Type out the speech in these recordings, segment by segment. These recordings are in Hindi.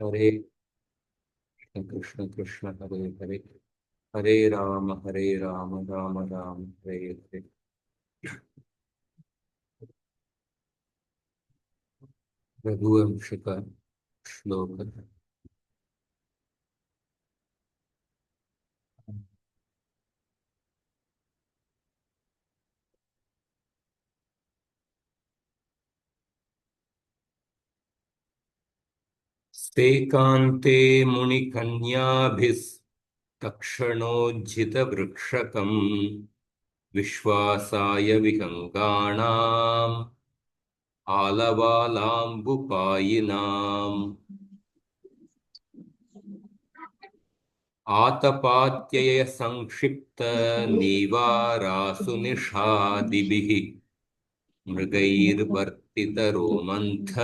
हरे कृष्ण कृष्ण हरे हरे, हरे राम राम राम हरे हरे। रघुवंश का श्लोक। स्तेकान्ते मुनिकन्याभिस्तक्षणोज्झितवृक्षकम् विश्वासाय विहङ्गाणाम् आलवालाम्बुपायिनाम् आतपात्यय संक्षिप्त नीवारासु निषादिभिः मृगैर्वर्तितरोमन्थ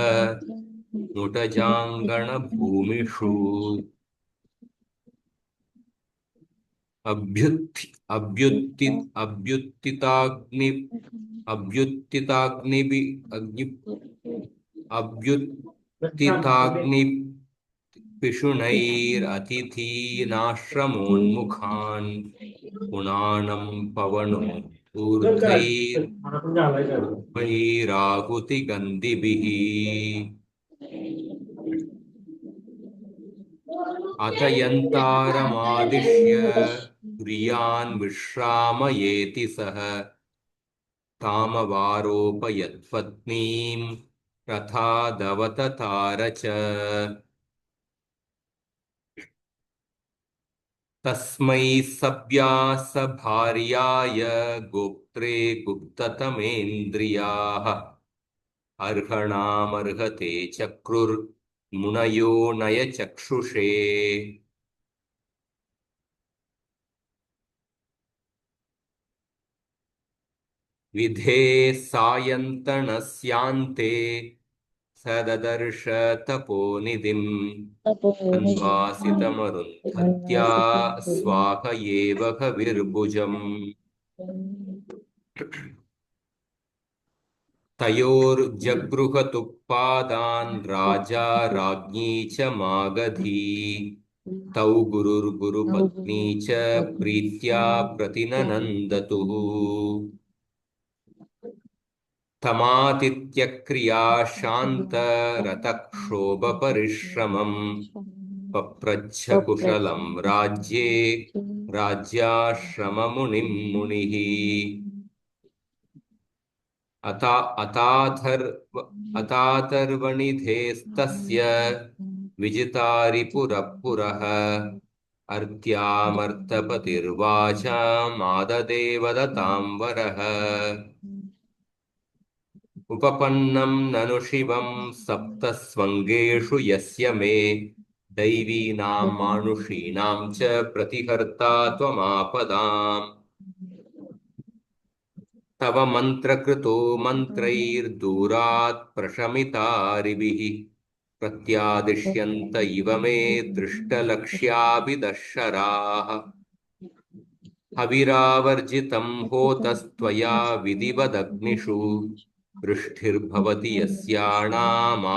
मुटजाङ्गणभूमिषु अभ्युत्थि अभ्युत्थिताग्नि अभ्युत्थिताग्निभि अग्नि अभ्युत्थिताग्निपिशुनैरतिथीनाश्रमोन्मुखान् पुनानं पवनो ऊर्ध्वैराहुतिगन्धिभिः अथ यन्तारमादिश्य तुर्यान् विश्रामयेति सः कामवारोपयत्पत्नीं रथादवततार च तस्मै सव्यासभार्याय गोप्त्रे गुप्ततमेन्द्रियाः अर्हणामर्हते चक्रुर्मुनयो नयचक्षुषे विधे सायन्तनस्यान्ते सददर्श तपोनिधिम् अन्वासितमरुन्धत्या स्वाहयेव हविर्भुजम् तयोर्जगृहतुप्पादान् राजा राज्ञी च मागधी तौ गुरुर्गुरुपत्नी च प्रीत्या प्रतिननन्दतुः तमातिथ्यक्रिया शान्तरतक्षोभपरिश्रमम् पप्रच्छ कुशलं राज्ये राज्याश्रममुनिं मुनिः अतातर्वणिधेस्तस्य विजितारिपुरः अर्त्यामर्तपतिर्वाचामाददेवदतां वरः उपपन्नं ननु शिवं सप्तस्वङ्गेषु यस्य मे दैवीनां मानुषीणां च प्रतिहर्ता त्वमापदाम् तव मन्त्रकृतो मन्त्रैर्दूरात् प्रशमितारिभिः प्रत्यादिश्यन्त इव मे दृष्टलक्ष्याभिदर्शराः हविरावर्जितं होतस्त्वया विधिवदग्निषु वृष्टिर्भवति यस्याणाम्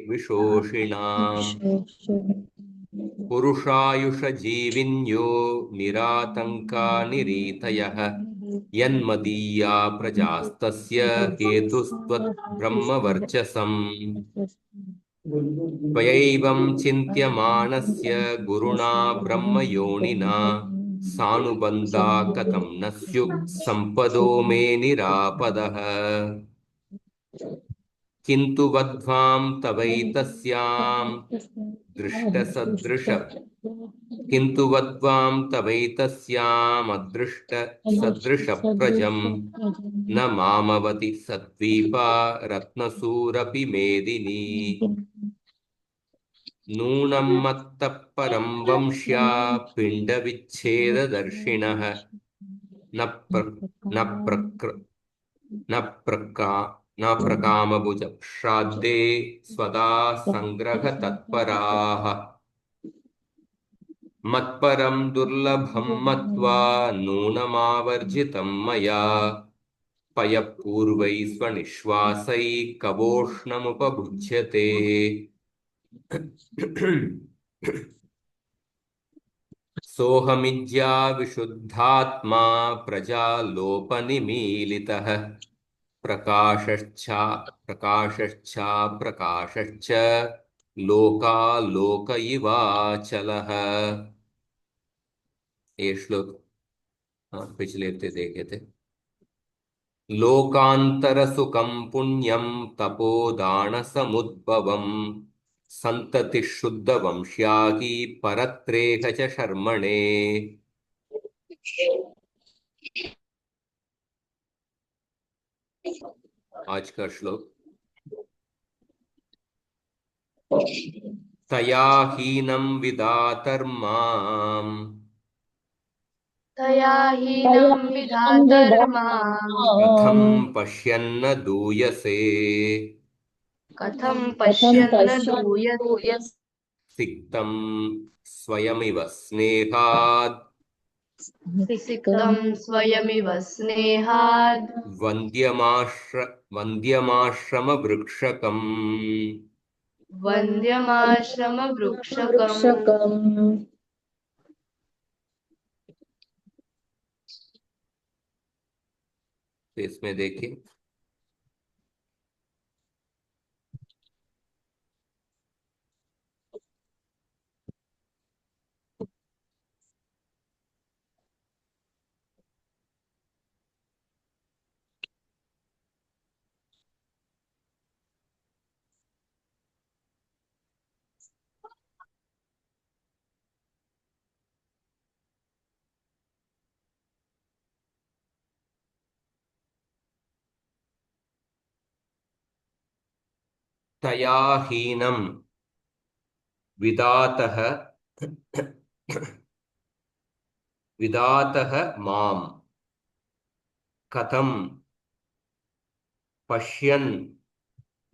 विशोषिणाम् पुरुषायुषजीविन्यो निरातङ्का निरीतयः यन्मदीया प्रजास्तस्य हेतुस्त्वद्ब्रह्मवर्चसम् त्वयैवं चिन्त्यमानस्य गुरुणा ब्रह्मयोनिना सानुबन्धा कथं न स्युः सम्पदो मे निरापदः किन्तु वध्वां तवैतस्यां दृष्टसदृश किन्तु वद्वां तवैतस्यामदृष्टसदृशप्रजं न मामवति सद्वीपा रत्नसूरपि मेदिनी नूनं मत्तः परं वंश्या पिण्डविच्छेददर्शिनः न प्र न प्रक्र न प्रका न प्रकामभुज श्राद्धे स्वदा सङ्ग्रहतत्पराः मत्परं दुर्लभं मत्वा नूनमावर्जितं मया पयपूर्वै स्वनिश्वासै कवोष्णमुपभुज्यते। सोऽहमिज्या विशुद्धात्मा प्रजालोपनिमीलितः प्रकाशश्चा प्रकाशश्चा प्रकाशश्च लोकालोक इवाचलः। ये श्लोक पिछले हफ्ते देखे थे। लोकांतरसुखं पुण्यं तपोदानसमुद्भवम् सन्ततिशुद्धवंश्यागी परत्रेह च शर्मणे। आज का श्लोक। तया हीनं विदातर्माम् तया हीनं विधातर्मा कथं पश्यन्न दूयसे। कथं पश्यन्न दूयते। सिक्तं स्वयमिव स्नेहात् सिक्तं स्वयमिव स्नेहाद् वन्द्यमाश्रमवृक्षकम्। वन्द्यमाश्रमवृक्षकम्। तो इसमें देखिए, तया हीनं विदातः विदातः माम कथम पश्यन्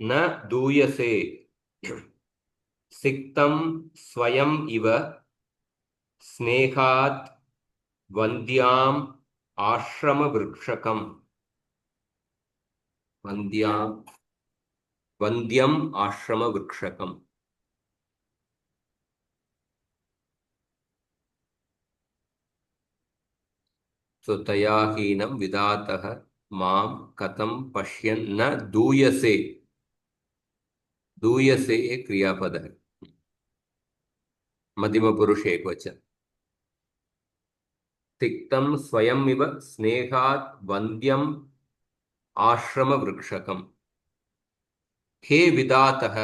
न दूयसे। सिक्तं स्वयं इव स्नेहात् वन्द्याम् आश्रमवृक्षकम्। वन्द्याम् वन्द्यम् आश्रमवृक्षकम्। तो तया हीनं विदातः माम कथम पश्यन् न दूयसे। दूयसे एक क्रियापद है, मध्यम पुरुष एकवचन। तिक्तम स्वयमिव स्नेहात् वन्द्यम आश्रम वृक्षकम। हे विदातः।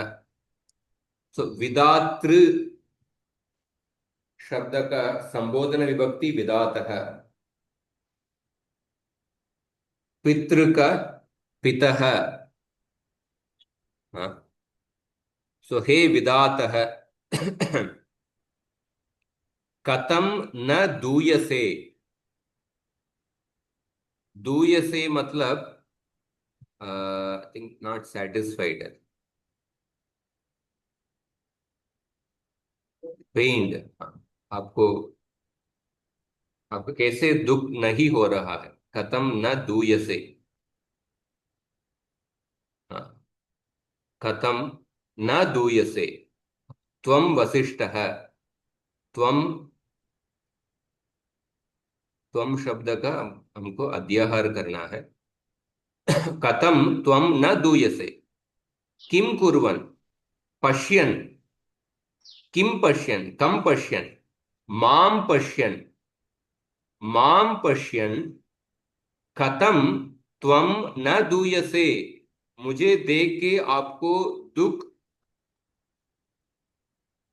सो विदातृ शब्द का संबोधन विभक्ति विदातः। पितृ का पितः। हाँ। सो हे विदातः कथम न दूयसे। दूयसे मतलब आई थिंक नॉट सेटिस्फाइड, पेन्ड। आपको आपको कैसे दुख नहीं हो रहा है। कथम न दूयसे। हाँ, कथम न दूयसे। त्वं वसिष्ठः। त्वं त्वं शब्द का हमको अध्याहार करना है। कथम त्वं न दूयसे। किम कुर्वन् पश्यन्। किम पश्यन् कम पश्यन्। माम पश्यन् माम पश्यन्। कथम त्वं न दूयसे। मुझे देख के आपको दुख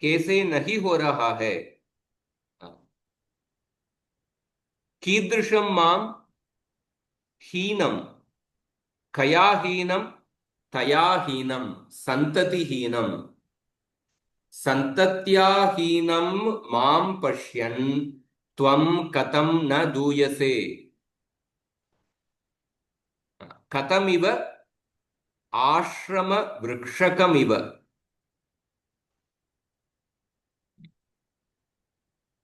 कैसे नहीं हो रहा है। कीदृशं माम हीनम। कया हीनम। तया हीनम संततिहीनम। संतत्या हीनम माम पश्यन् त्वं कथम न दूयसे। कथमिव आश्रम वृक्षकमिव।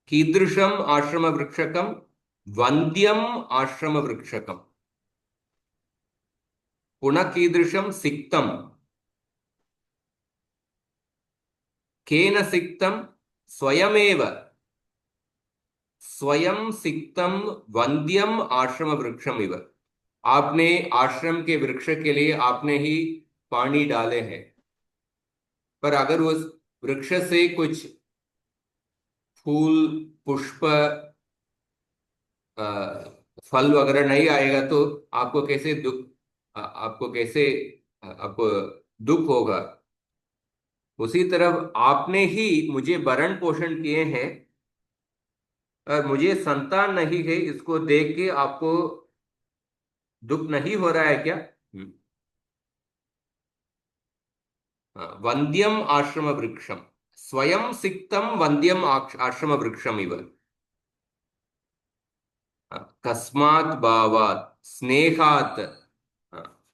कीदृशम आश्रम वृक्षकम। वन्द्यम आश्रम वृक्षकम। पुनः कीदृशं सिक्तं, केन सिक्तं, स्वयमेव, स्वयं सिक्तं वंद्यम आश्रम वृक्षम इव। आपने आश्रम के वृक्ष के लिए आपने ही पानी डाले हैं, पर अगर उस वृक्ष से कुछ फूल, पुष्प, अ, फल वगैरह नहीं आएगा तो आपको कैसे दुख, आपको कैसे, आपको दुख होगा। उसी तरह आपने ही मुझे भरण पोषण किए हैं और मुझे संतान नहीं है, इसको देख के आपको दुख नहीं हो रहा है क्या? हाँ, वंद्यम आश्रम वृक्षम, स्वयं सिक्तम वंद्यम आश्रम वृक्षम इव। हाँ, कस्मात् भावात् स्नेहात्। हाँ,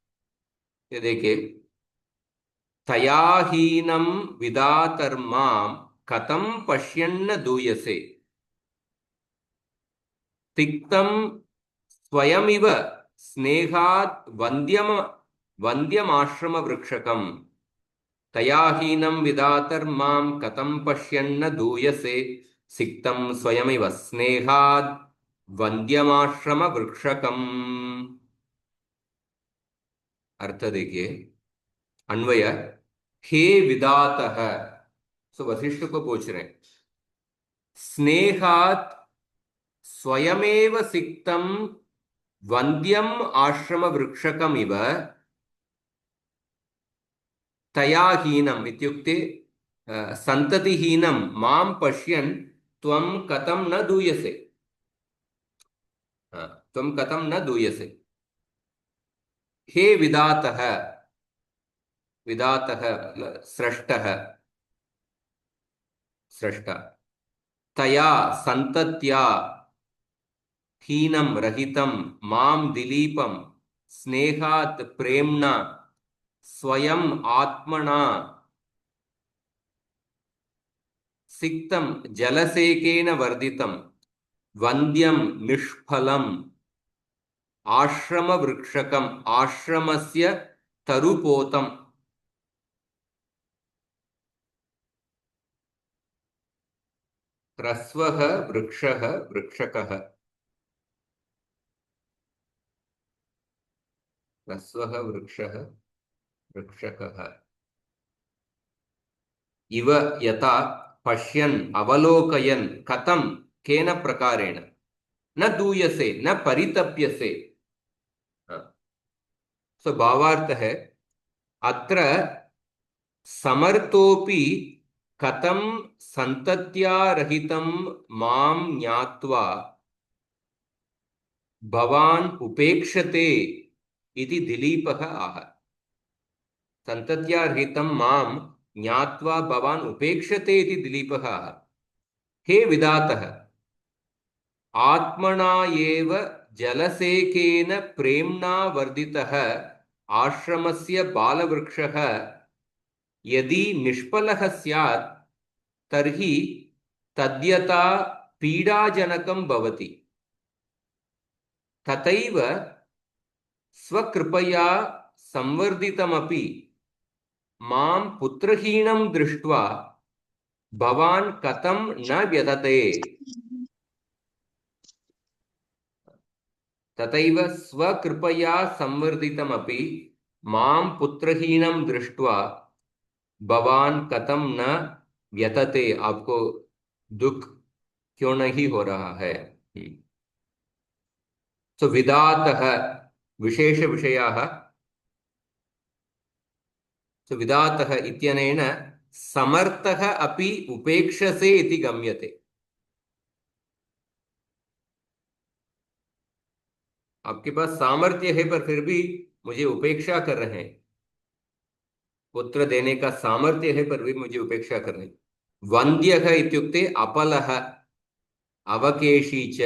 ये देखिए, तया हीनं विधातर्मां कथं पश्यन्न दूयसे, तिक्तं स्वयमिव स्नेहात् वन्द्यमाश्रम वृक्षकम्, तया हीनं विधातर्मां कथं पश्यन्न दूयसे, सिक्तं स्वयमिव स्नेहात् वन्द्यमाश्रम वृक्षकम्। अर्थ देखिए, अन्वय, हे विधातः। सो वशिष्ठ को पूछ रहे हैं, स्नेहात् स्वयमेव सिक्तं वंद्यम आश्रम वृक्षकमिव तया हीनम इत्युक्ते संततिहीनं मां पश्यन् त्वं कथं न दूयसे। त्वं कथं न दूयसे, हे विधातः, विधातः स्रष्टः, स्रष्टा, तया संतत्या हीनं रहितं मां दिलीपं स्नेहात् प्रेम्णा स्वयं आत्मना सिक्तं जलसेकेन वर्धितं वन्द्यं निष्फलम् आश्रम वृक्षकम् आश्रमस्य तरुपोतम्। ह्रस्वः वृक्षः वृक्षकः, ह्रस्वः वृक्षः वृक्षकः इव यथा पश्यन् अवलोकयन् कथं केन प्रकारेण न दूयसे न परितप्यसे। सो भावार्थ है, अत्र समर्थोपि कथं संतत्या रहितं मां ज्ञात्वा भवान् उपेक्षते इति दिलीपः आह। संतत्या रहितं मां ज्ञात्वा भवान् उपेक्षते इति दिलीपः आह। हे विधातः, आत्मना एव जलसेकेन प्रेम्णा वर्धितः आश्रमस्य बालवृक्षः यदि निष्फलः स्यात् तर्हि तद्यथा पीडाजनकं भवति, तथैव स्वकृपया संवर्धितमपि मां पुत्रहीनं दृष्ट्वा भवान् कथं न व्यथते। तथैव स्वकृपया संवर्धितमपि मां पुत्रहीनं दृष्ट्वा भवान् कथं न व्यथते, आपको दुख क्यों नहीं हो रहा है। सो विधातः विशेष विषयाः, सो विधातः इत्यनेन समर्थः अपि उपेक्षसे इति गम्यते। आपके पास सामर्थ्य है पर फिर भी मुझे उपेक्षा कर रहे हैं, पुत्र देने का सामर्थ्य है पर भी मुझे उपेक्षा कर रहे हैं। वंद्यः इत्युक्ते अपलः, अवकेशी च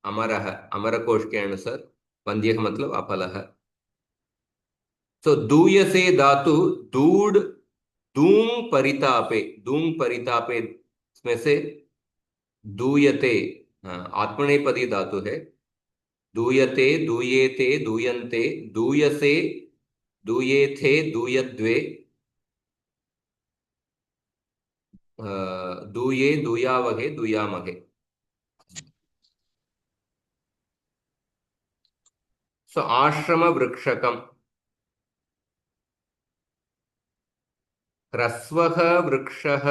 अमरः, अमरकोश के अनुसार वंद्यः मतलब अपलः। तो दूयसे धातु दूड, दूं परितापे, दूं परितापे इसमें से दूयते, हाँ, आत्मनेपदी धातु है। दूयते, दूयेते, दूयन्ते, दूयसे, दूयेथे दूयद्वे दूये दूयावहे दूयामहे। सो आश्रम वृक्षकम। ह्रस्वः वृक्षः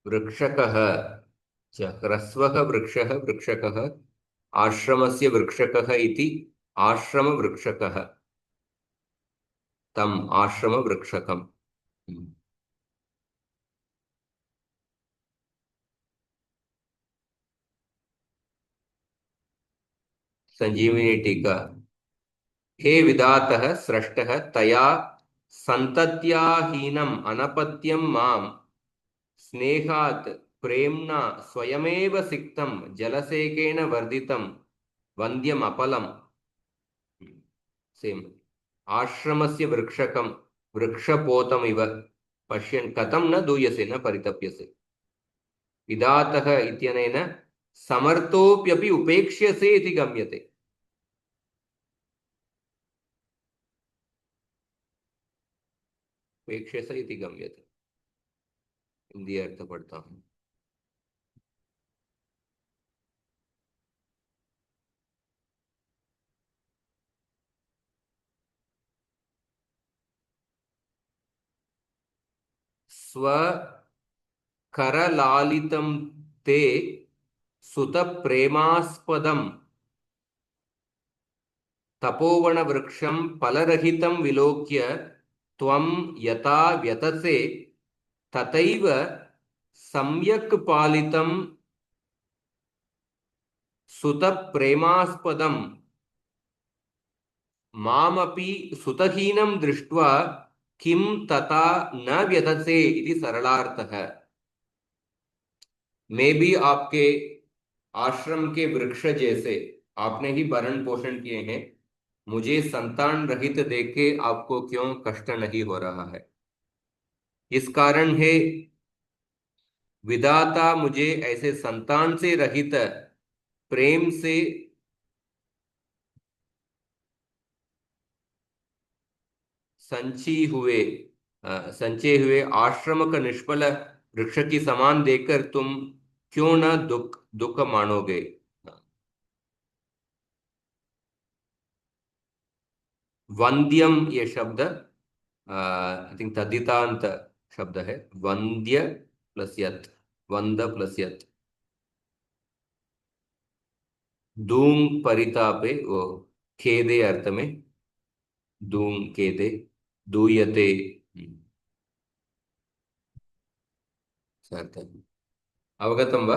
वृक्षकः च ह्रस्वः वृक्षः वृक्षकः आश्रमस्य वृक्षकः इति आश्रमवृक्षकः तम आश्रमवृक्षकम्। संजीवनी टीका। हे विधातः स्रष्टः तया सन्तत्याहीनम् अनपत्यं मां स्नेहात् प्रेम्णा स्वयमेव सिक्तं जलसेकेन वर्धितं वन्द्यम् अपलम्। सेम्। आश्रमस्य वृक्षकं वृक्षपोतमिव पश्यन् कथं न दूयसे न परितप्यसे। विधातः इत्यनेन समर्थोऽप्यपि उपेक्ष्यसे इति गम्यते। उपेक्ष्यसे इति गम्यते। हिंदी अर्थ पढ़ता हूँ। स्व करलालितं ते सुत प्रेमास्पदं तपोवन वृक्षं फलरहितं विलोक्य त्वं यथा व्यतसे तथैव सम्यक् पालितं सुत प्रेमास्पदं मामपि सुतहीनं दृष्ट्वा किं तथा न व्यतसे इति सरलार्थः। मैं भी आपके आश्रम के वृक्ष जैसे आपने ही भरण पोषण किए हैं, मुझे संतान रहित देखे आपको क्यों कष्ट नहीं हो रहा है। इस कारण है विधाता मुझे ऐसे संतान से रहित प्रेम से संची हुए संचे हुए आश्रम का निष्फल वृक्ष की समान देखकर तुम क्यों न दुख दुख मानोगे। वंद्यम ये शब्द आई थिंक तद्धितांत शब्द है। वंद्य प्लस यत, वंद प्लस यत। धूम परितापे वो खेदे अर्थ में धूम खेदे दूयते अर्थ। अवगतं वा?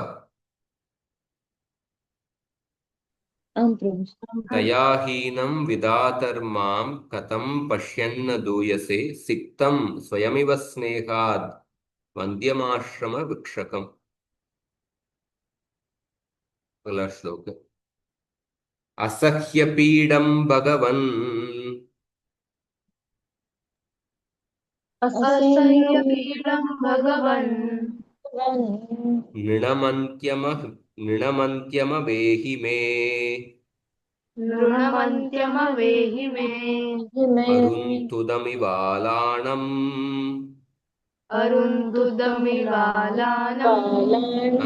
आं प्रभु। तया हीनं विधातर्मां कथं पश्यन्न दूयसे सिक्तं स्वयमिव स्नेहात् वन्द्यमाश्रम वृक्षकम्। अगला श्लोक। असह्यपीडं भगवन् असह्यपीडं भगवन् नृणमन्त्यमवेहि मे नृणमन्त्यमवेहि मे अरुन्तुदमिवालाणम् अरुन्धुदमिवालानम्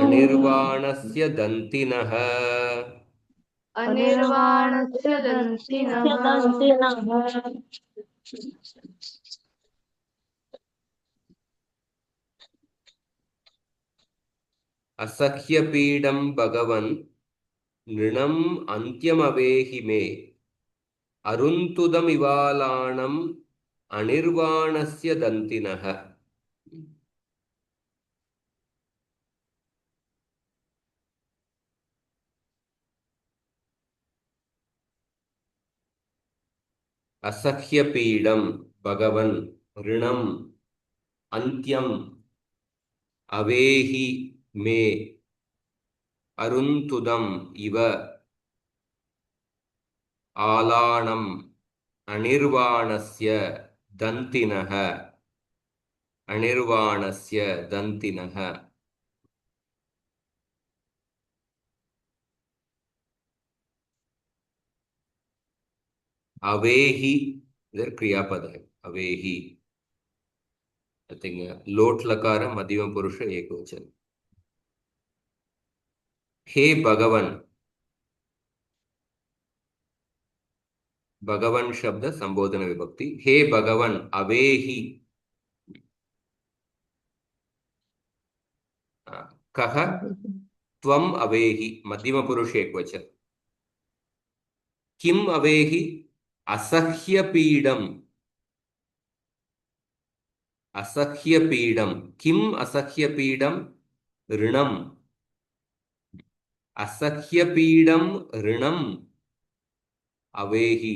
अनिर्वाणस्य दन्तिनः अनिर्वाणस्य दंसिनः असह्यपीडं भगवन् नृणम् अन्त्यमवेहि मे अरुन्तुदमिवालाणम् अनिर्वाणस्य दन्तिनः। असह्यपीडं भगवन् ऋणम् अन्त्यम् अवेहि मे अरुन्तुदम् इव आलाणम् अनिर्वाणस्य दन्तिनः अनिर्वाणस्य दन्तिनः। अवेहि इधर क्रियापद है, अवेहि। आई थिंक लोट लकार मध्यम पुरुष एक वचन। हे भगवन, भगवन शब्द संबोधन विभक्ति। हे भगवन अवेहि, कह त्वम अवेहि मध्यम पुरुष एक वचन। किम अवेहि असह्य पीडम, असह्य पीडम। किम असह्य पीडम ऋणम, असह्य पीडम ऋणम अवेहि।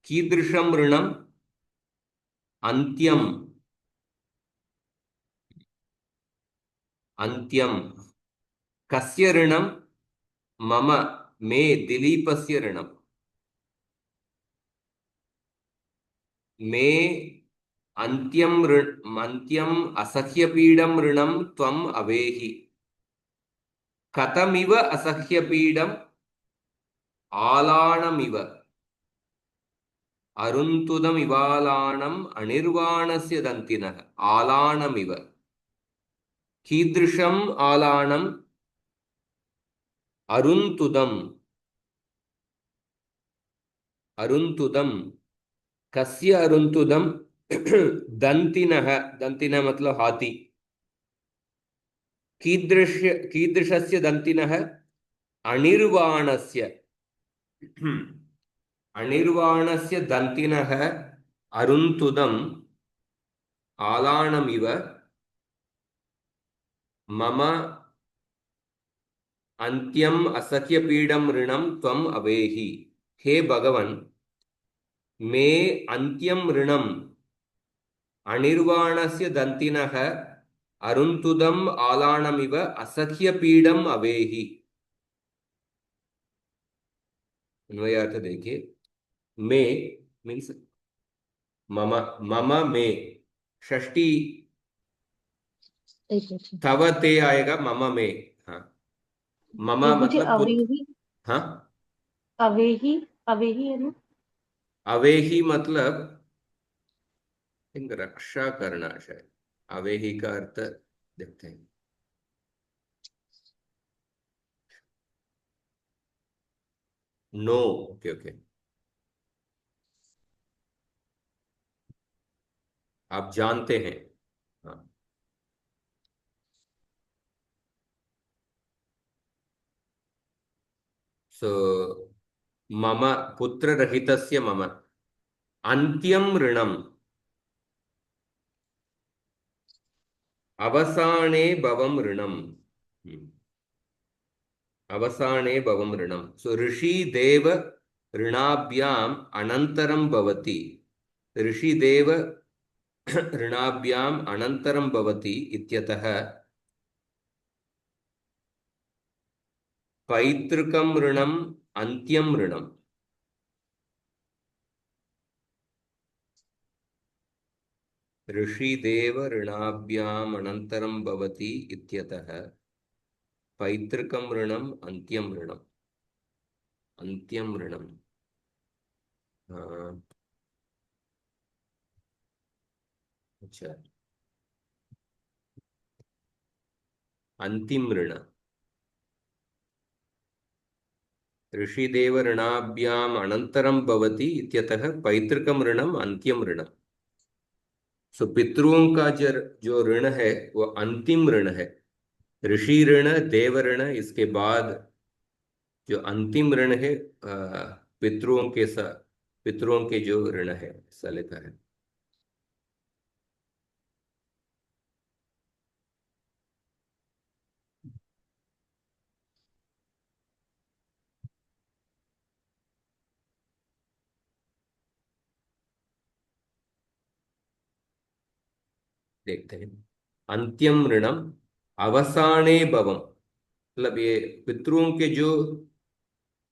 कीदृशम ऋणम, अंत्यम, अंत्यम। कस्य ऋणम, मम, मे दिलीपस्य ऋणम। मे अंत्यम ऋण, अंत्यम असह्यपीडम ऋणम त्वम अवेहि। कथमिव असह्यपीडम आलाणमिव, अरुन्तुदमिवालाणम अनिर्वाणस्य दन्तिनः। आलाणमिव। कीदृशम आलाणम, अरुन्तुदम, अरुन्तुदम। कस्य अरुन्तुदम दन्तिनः, दन्तिनः मतलब हाथी। कीदृशस्य दन्तिनः, अनिर्वाणस्य, अनिर्वाणस्य दन्तिनः अरुन्तुदम् आलाणमिव मम अंत्यम असह्यपीडम ऋणम त्वम अवेहि। हे भगवन, मे अंत्यम ऋणम अनिर्वाणस्य दन्तिनः अरुन्तुदम् आलाणमिव असह्यपीडम अवेहि। अन्वयार्थ देखिए। मे मीन्स मम, मम मे, षष्ठी एक वचन। तव ते आएगा मम में। हाँ, मम प्रभु जी मतलब पुत्र। अवेही, हाँ, अवेही, अवेही है ना। अवेही मतलब रक्षा करना शायद। अवेही का अर्थ देखते हैं। नो, ओके ओके, आप जानते हैं। हाँ, सो मम पुत्र रहितस्य मम अंत्यम ऋणम अवसाने भवम ऋणम। अवसाने भवम ऋणम। सो ऋषि देव ऋणाभ्याम अनंतरम भवति। ऋषि देव ऋणाभ्याम अनंतरम भवति इत्यतः पैतृकम ऋणम अंत्यम ऋणम। ऋषि देव ऋणाभ्याम अनंतरम भवति इत्यतः पैतृकम ऋणम अंत्यम ऋणम। अंत्यम ऋणम, हाँ, अच्छा, अंतिम ऋण। ऋषिदेव ऋणाभ्याम अनंतरम भवति इत्यतः पैतृकम ऋणम अंत्यम ऋणम। सो पितरों का जो ऋण है वो अंतिम ऋण है। ऋषि ऋण, देव ऋण, इसके बाद जो अंतिम ऋण है पितरों के साथ, पितरों के जो ऋण है ऐसा लिखा है। देखते हैं। अंत्यम ऋणम अवसाने भवम, मतलब ये पितरों के जो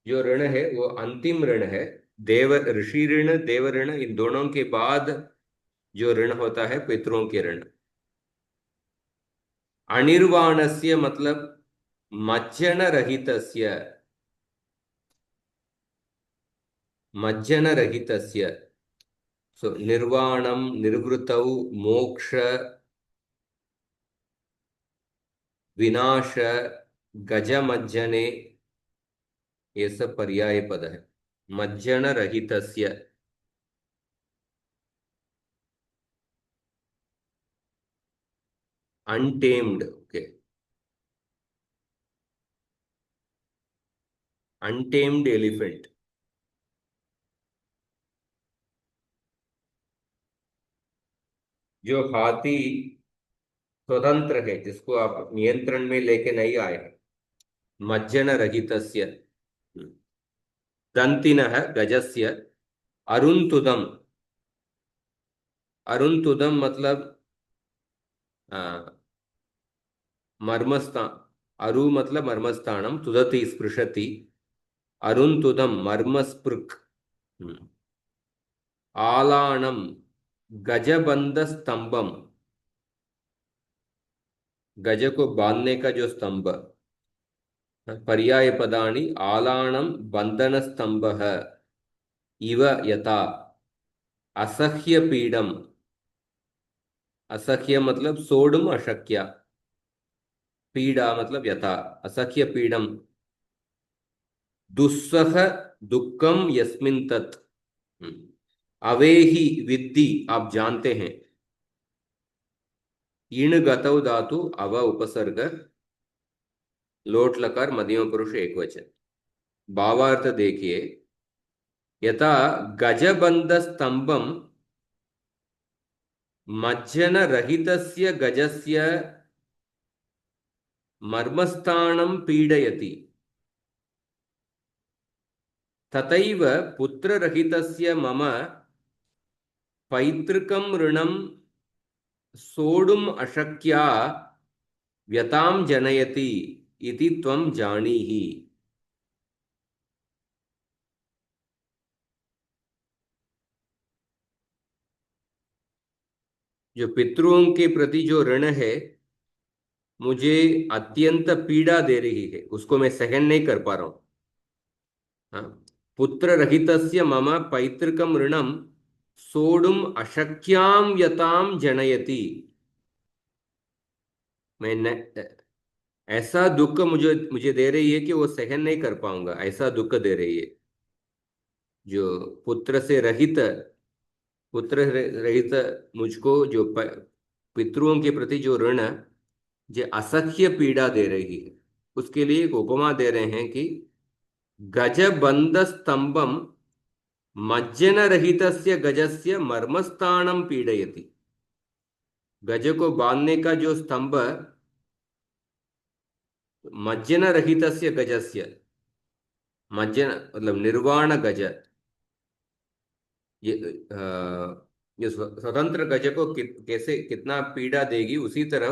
जो ऋण है वो अंतिम ऋण है। देव ऋषि ऋण, देव ऋण, इन दोनों के बाद जो ऋण होता है पितरों के ऋण। अनिर्वाणस्य मतलब मज्जन रहितस्य, मज्जनरहितस्य। सो निर्वाणं, निर्वृतौ, मोक्ष, विनाश, गजमज्जने, ये सब पर्याय पद है। मज्जनरहितस्य, अनटेम्ड, ओके, अनटेम्ड एलिफेंट। जो हाथी स्वतंत्र है, जिसको आप नियंत्रण में लेके नहीं आए, मज्जन रहितस्य। दंतिनः गजस्य, अरुंतुदम। अरुंतुदम मतलब मर्मस्था, अरु मतलब मर्मस्थानम, तुदति स्पृशति, अरुंतुदम मर्मस्पृक्। आलाणम गजबंध स्तंभम, गज को बांधने का जो स्तंभ। पर्याय पदानि आलाणम बंधन स्तंभः, इव यथा, असह्य पीडम। असह्य मतलब सोढुम अशक्य, पीड़ा मतलब यथा, असह्य पीडम। दुस्सह दुखम यस्मिन तत्। अवेहि विद्धि, आप जानते हैं। इण गतौ धातु, अव उपसर्ग, लोट लकार मध्यम पुरुष एकवचन। भावार्थ देखिए, यथा गजबंध स्तंभम मज्जन रहितस्य गजस्य मर्मस्थानं पीडयति, तथैव पुत्ररहितस्य मम पैतृकं ऋणं सोढुम् अशक्या व्यतां जनयति इति त्वं जानीहि। जो पितरों के प्रति जो ऋण है, मुझे अत्यंत पीड़ा दे रही है, उसको मैं सहन नहीं कर पा रहा हूं। हाँ? पुत्र रहितस्य मम पैतृकम ऋणम सोढुम अशक्याम यताम जनयति। मैं ऐसा दुख मुझे मुझे दे रही है कि वो सहन नहीं कर पाऊंगा, ऐसा दुख दे रही है। जो पुत्र से रहित, पुत्र रहित मुझको, जो पितरों के प्रति जो ऋण, जो असह्य पीड़ा दे रही है, उसके लिए एक उपमा दे रहे हैं कि गजबंध स्तंभम मज्जन रहितस्य गजस्य मर्मस्थानं पीडयति। गज को बांधने का जो स्तंभ, मज्जन रहितस्य गजस्य, मज्जन मतलब निर्वाण गज, ये ये स्वतंत्र गज को कैसे कितना पीड़ा देगी, उसी तरह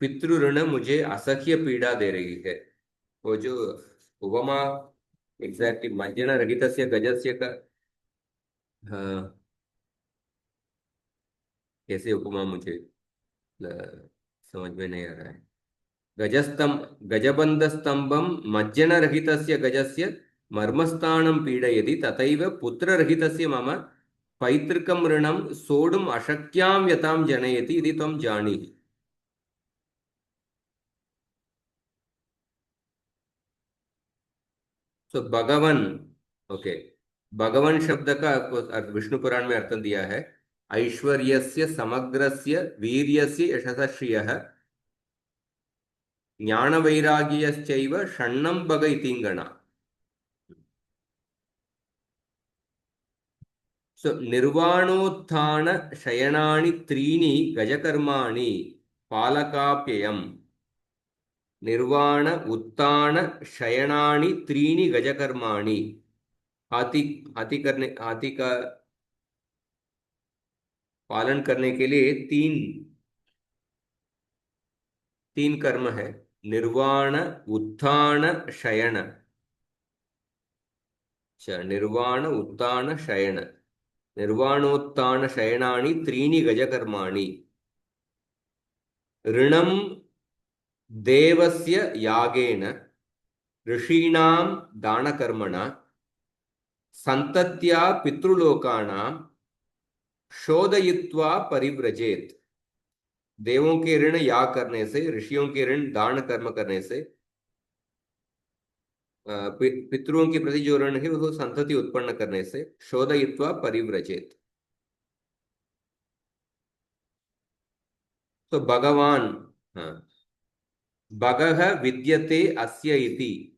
पितृ ऋण मुझे असह्य पीड़ा दे रही है। वो जो उपमा एग्जैक्टली मज्जन रहितस्य गजस्य का, कैसे उपमा मुझे समझ में नहीं आ रहा है। गजबंध स्तंभम मज्जन रहितस्य गजस्य मर्मस्थानं पीडयति, तथैव पुत्र रहितस्य मम पैतृकं ऋणं सोढुम् अशक्यां व्यतां जनयति इति त्वं जानीहि। सो भगवन, ओके, भगवन शब्द का विष्णु पुराण में अर्थ दिया है, ऐश्वर्यस्य समग्रस्य वीर्यस्य यशसः श्रियः ज्ञानवैराग्यश्चैव षण्णं भग इतिंगणा। सो निर्वाणोत्थान शयनानि त्रीणि गजकर्माणि पालकाप्ययम्। निर्वाण उत्तान शयनानि त्रीणि गजकर्माणि। हाथी, हाथी का पालन करने के लिए तीन तीन कर्म है, निर्वाण उत्थान शयन। अच्छा, निर्वाण उत्थान शयन, निर्वाणोत्थान शयनानि त्रीणि गजकर्माणि। ऋणम देवस्य यागेन, ऋषीणां दानकर्मणा, संतत्या पितृलोकानां शोधयित्वा परिव्रजेत। देवों के ऋण याग करने से, ऋषियों के ऋण दान कर्म करने से, पितरों के प्रति जो ऋण है वो संतति उत्पन्न करने से, शोधयित्वा परिव्रजेत। तो भगवान, हाँ, भगः विद्यते अस्य इति।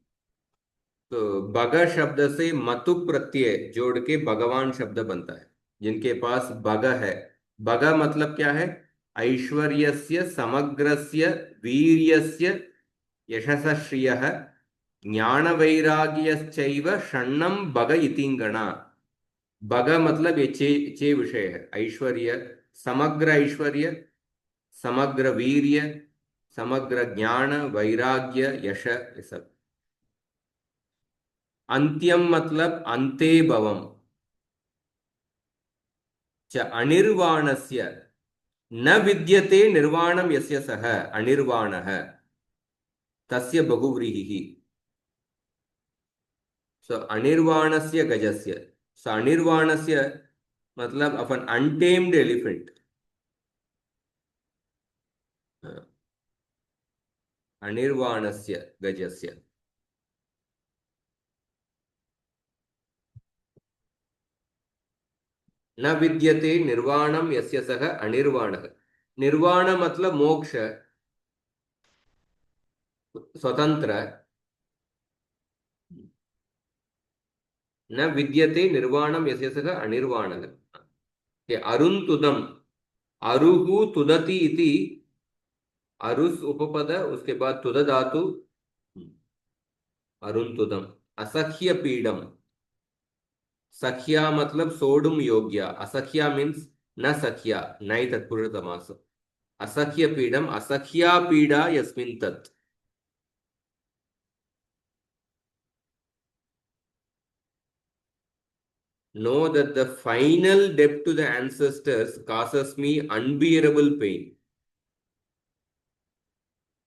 तो भग शब्द से मतु प्रत्यय जोड़ के भगवान शब्द बनता है। जिनके पास भग है, भग मतलब क्या है? ऐश्वर्यस्य समग्रस्य वीर्यस्य यशसश्रियः ज्ञानवैराग्यश्चैव षण्णं भग इतिंगणा। भग मतलब ये चे विषय है। ऐश्वर्य, समग्र ऐश्वर्य, समग्र वीर्य, समग्र ज्ञान, वैराग्य, यश, ये सब। अंत्यम मतलब अन्ते भवम। च अनिर्वाणस्य न विद्यते निर्वाणम यस्य सः अनिर्वाणः तस्य बहुव्रीहिः। सो अनिर्वाणस्य गजस्य, सो अनिर्वाणस्य मतलब ऑफ एन अनटेम्ड एलिफेंट। अनिर्वाणस्य गजस्य। न विद्यते निर्वाणम यस्य सः अनिर्वाणः। निर्वाण मतलब मोक्ष, स्वतंत्र। न विद्यते निर्वाणम यस्य सः अनिर्वाणः। ये अरुन्तुदम, अरुहु तुदति इति, अरुस् उपपद, उसके बाद तुद धातु, अरुन्तुदम। असह्य पीडम, सख्या मतलब सोढुम योग्य, असख्या मीन्स न सख्या, नई तत्पुरुष समास। असह्य पीडम, असख्या पीडा यस्मिन् तत्। Know that the final debt to the ancestors causes me unbearable pain,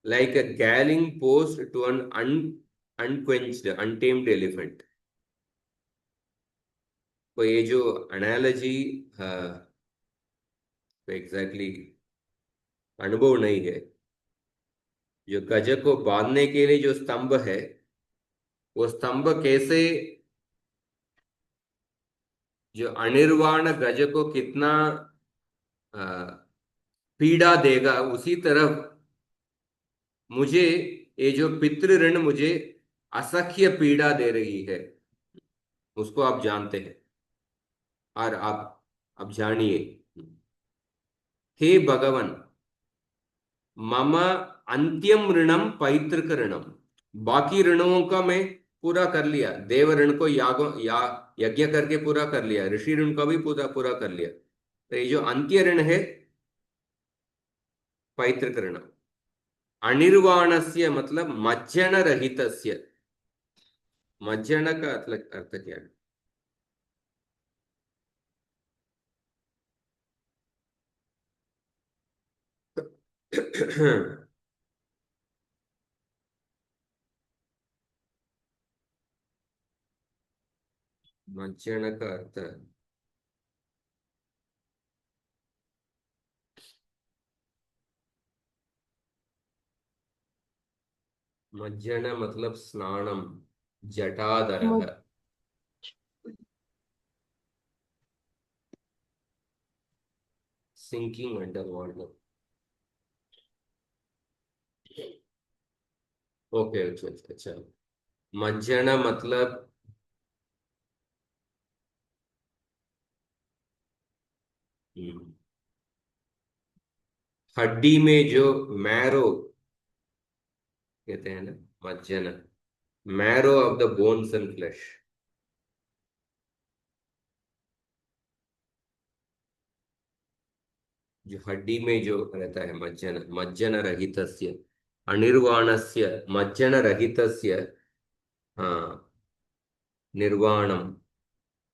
like a galling post to an unquenched, untamed elephant. तो ये जो एनालॉजी एग्जैक्टली अनुभव नहीं है। जो गज को बांधने के लिए जो स्तंभ है, वो स्तंभ कैसे जो अनिर्वाण गज को कितना अ, पीड़ा देगा, उसी तरह मुझे ये जो पितृ ऋण मुझे असह्य पीड़ा दे रही है, उसको आप जानते हैं। और आप अब जानिए, हे भगवान, मम अंत्यम ऋणम पैतृक ऋणम। बाकी ऋणों का मैं पूरा कर लिया, देव ऋण को यज्ञ करके पूरा कर लिया, ऋषि ऋण का भी पूरा पूरा कर लिया। तो ये जो अंत्य ऋण है, पैतृक ऋण। अनिर्वाणस्य मतलब मज्जन रहितस्य। मज्जन का अर्थ क्या है? मज्जन का अर्थ, मज्जन मतलब स्नानम, जटाधरः। Sinking under water. ओके, अच्छा अच्छा अच्छा। मज्जन मतलब हम्म, हड्डी में जो मैरो कहते हैं ना, मज्जन, marrow of the bones and flesh. जो हड्डी में जो रहता है, मज्जन, मज्जन रहितस्य, अनिर्वाणस्य मज्जन रहितस्य, हाँ, निर्वाणम,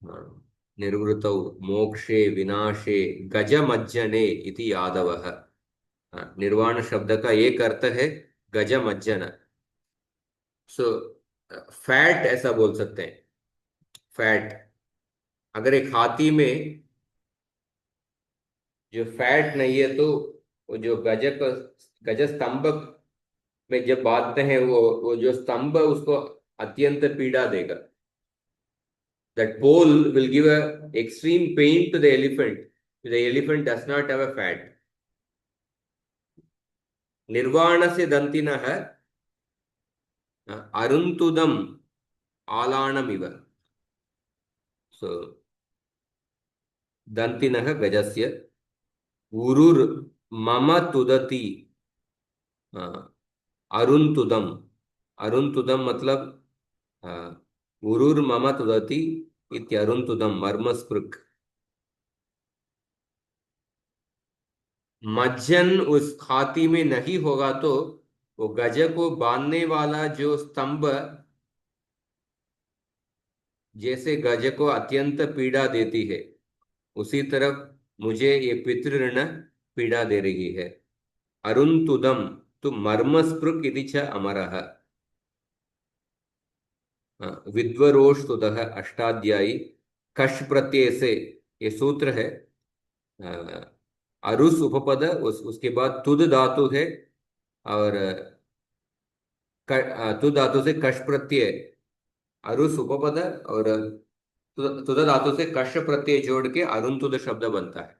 हाँ, निर्वृतौ मोक्षे विनाशे गजमज्जने इति यादवः। हाँ, निर्वाण शब्द का एक अर्थ है गजमज्जन। सो फैट ऐसा बोल सकते हैं, फैट। अगर एक हाथी में जो फैट नहीं है, तो वो जो गज स्तंभ में जब बांधते हैं, वो जो स्तंभ उसको अत्यंत पीड़ा देगा. That pole will give a extreme pain to the elephant. The elephant does not have a fat. निर्वाणस्य दन्तिनः अरुन्तुदम् आलाणमिव. So दन्तिनः गजस्य उरुर् मम तुदति अरुन्तुदम्. अरुन्तुदम् मतलब उरुर् मम तुदति इत्यरुन्तुदम् मर्मस्पृक्. मज्जन उस हाथी में नहीं होगा तो वो गज को बांधने वाला जो स्तंभ जैसे गज को अत्यंत पीड़ा देती है, उसी तरफ मुझे ये पितृऋण पीड़ा दे रही है. अरुन्तुदम तो मर्मस्पृक् इति च अमरः. विद्वरोष्टुदः अष्टाध्यायी. कश प्रत्यय से ये सूत्र है. अरुस उपपद, उसके बाद तुद धातु है, और तुद धातु से कश प्रत्यय, अरुस उपपद, और तुद धातु से कश प्रत्यय जोड़ के अरुंतुद शब्द बनता है.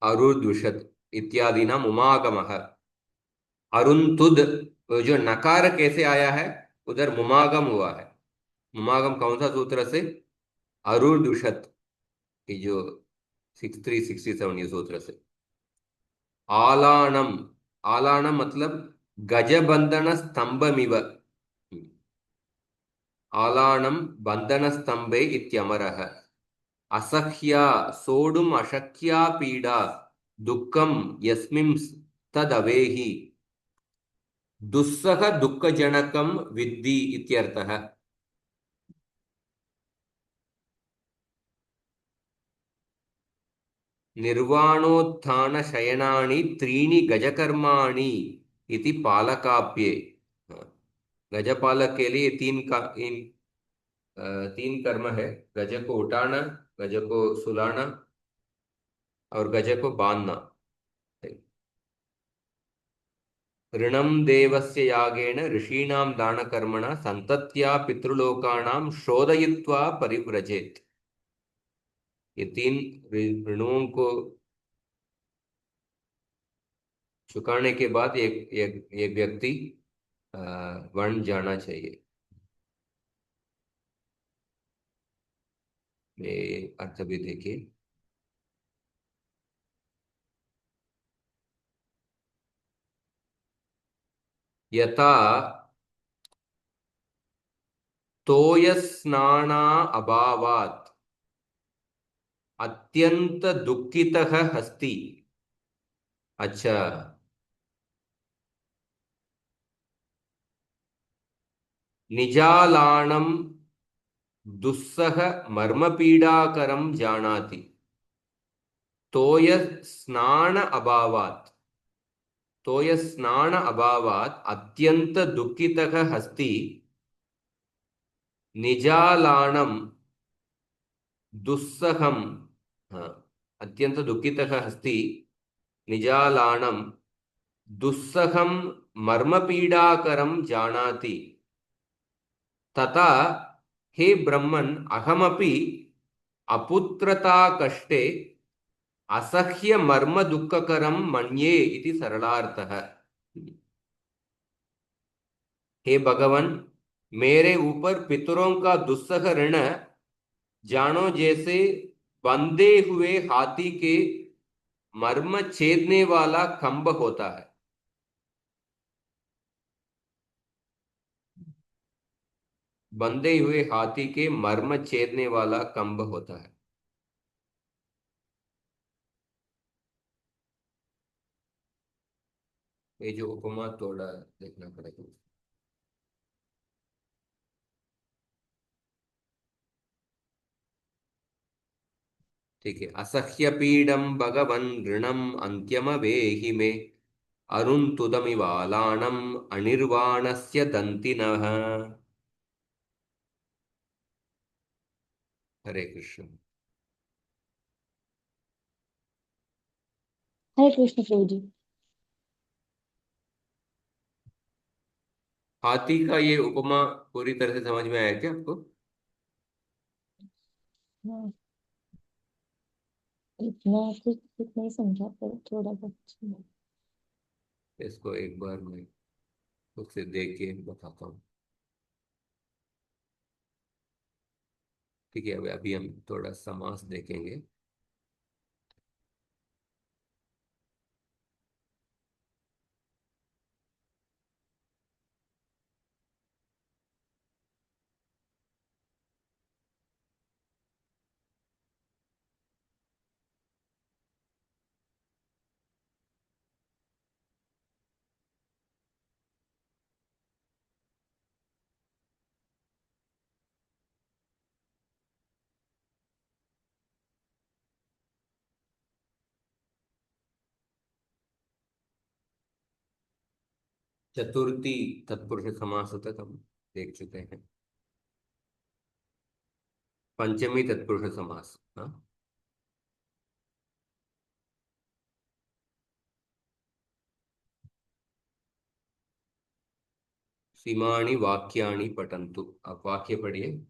अरुद्विषत इत्यादि नाम उमागमः. अरुंतुद जो नकार कैसे आया है, उधर मुमागम हुआ है. मुमागम कौन सा सूत्र से? अरुद्विषत, ये जो 6367 ये सूत्र से. आलाणम. आलाणम मतलब गजबंधन स्तंभमिव. आलाणम बंधन स्तंभे इत्यमरः. असह्या सोढुम अशक्या पीडा दुःखम यस्मिन् तदवेहि दुस्सह दुःखजनकम विद्धि इत्यर्थः. निर्वाणोत्थान शयनानि त्रीणि गजकर्माणि इति पालकाप्ये. गजपालक के लिए तीन कर्म है. गज को उठाना, गज को सुलाना और गज को बांधना. ऋणम देवस्य यागेन ऋषीणां दानकर्मणा संतत्या पितृलोकानां शोधयित्वा परिव्रजेत. ये तीन ऋणों को चुकाने के बाद एक एक, एक व्यक्ति वन जाना चाहिए. ये अर्थ भी देखिए. यथा तोयस्नाना अभावात् अत्यंत दुःखितः हस्ति. अच्छा. निजालाणं दुस्सह मर्मपीडाकरं जानाति. तोय स्नान अभावात् अत्यंत दुःखितः हस्ति. निजालाणं दुस्सहम. हाँ, अत्यंत दुःखितः हस्ति. निजालाणं दुस्सहम मर्मपीडाकरं जानाति. तथा हे ब्रह्मन् अहमपि अपुत्रता कष्टे असह्य मर्म दुःखकरं मन्ये इति सरलार्थः. हे भगवान, मेरे ऊपर पितरों का दुस्सह ऋण जानो जैसे बंधे हुए हाथी के मर्म छेदने वाला खंभ होता है. बंधे हुए हाथी के मर्म छेदने वाला खंभ होता है. ये जो उपमा थोड़ा देखना पड़ेगा. ठीक है. असह्य पीडम भगवन् ऋणम अंत्यमवेहि मे अरुन्तुदमिवालाणम अनिर्वाणस्य दन्तिनः. हरे कृष्ण। हरे कृष्ण प्रभु जी। हाथी का ये उपमा पूरी तरह से समझ में आया क्या आपको? हाँ, इतना कुछ नहीं समझा पर थोड़ा बहुत समझा। इसको एक बार मैं खुद से देख के बताता हूँ। ठीक है, अभी अभी हम थोड़ा समास देखेंगे। चतुर्थी तत्पुरुष समास तक हम देख चुके हैं। पंचमी तत्पुरुष समास, हाँ। सीमाणि वाक्याणि पठन्तु। आप वाक्य पढ़िए।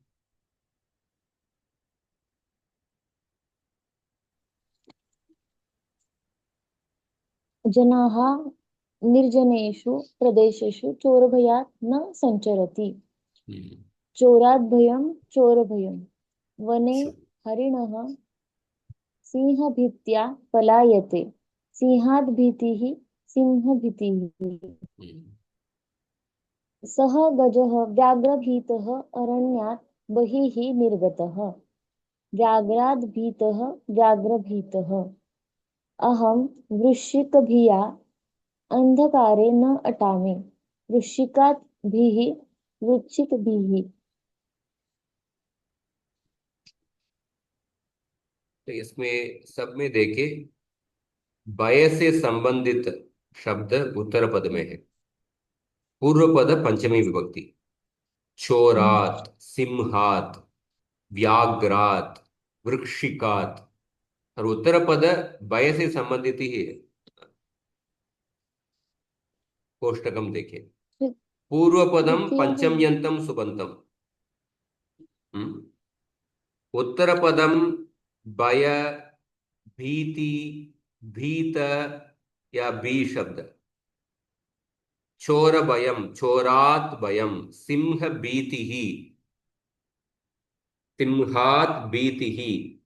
जनाः निर्जनेषु प्रदेशेषु चोरभयात् न सञ्चरति। हम्म, चोरात् भयं चोरभयं। वने सु- हरिणः सिंहभीत्या पलायते। सिंहात् भीतिः सिंहभीतिः। हम्म, सः गजः व्याघ्रभीतः अरण्यात् बहिः निर्गतः। व्याघ्राद् भीतः व्याघ्रभीतः। अहं वृश्चिकभिया अन्धकारे न अटामि। वृश्चिकात् भीः वृश्चिकभिः। तो इसमें सब में देखिए, भय से संबंधित शब्द उत्तर पद में है। पूर्व पद पंचमी विभक्ति। चोरात, सिंहात, व्याघ्रात, वृक्षिकात। और उत्तर पद भय से संबंधित ही है। कोष्टकम देखिए। पूर्व पदम तृतीया है। पंचम्यंतम सुबंतम। हम्म। उत्तर पदम भय, भीति, भीत या बी शब्द। चोर भयम, चोरात भयम, सिंह भीति ही, सिंहात भीति ही।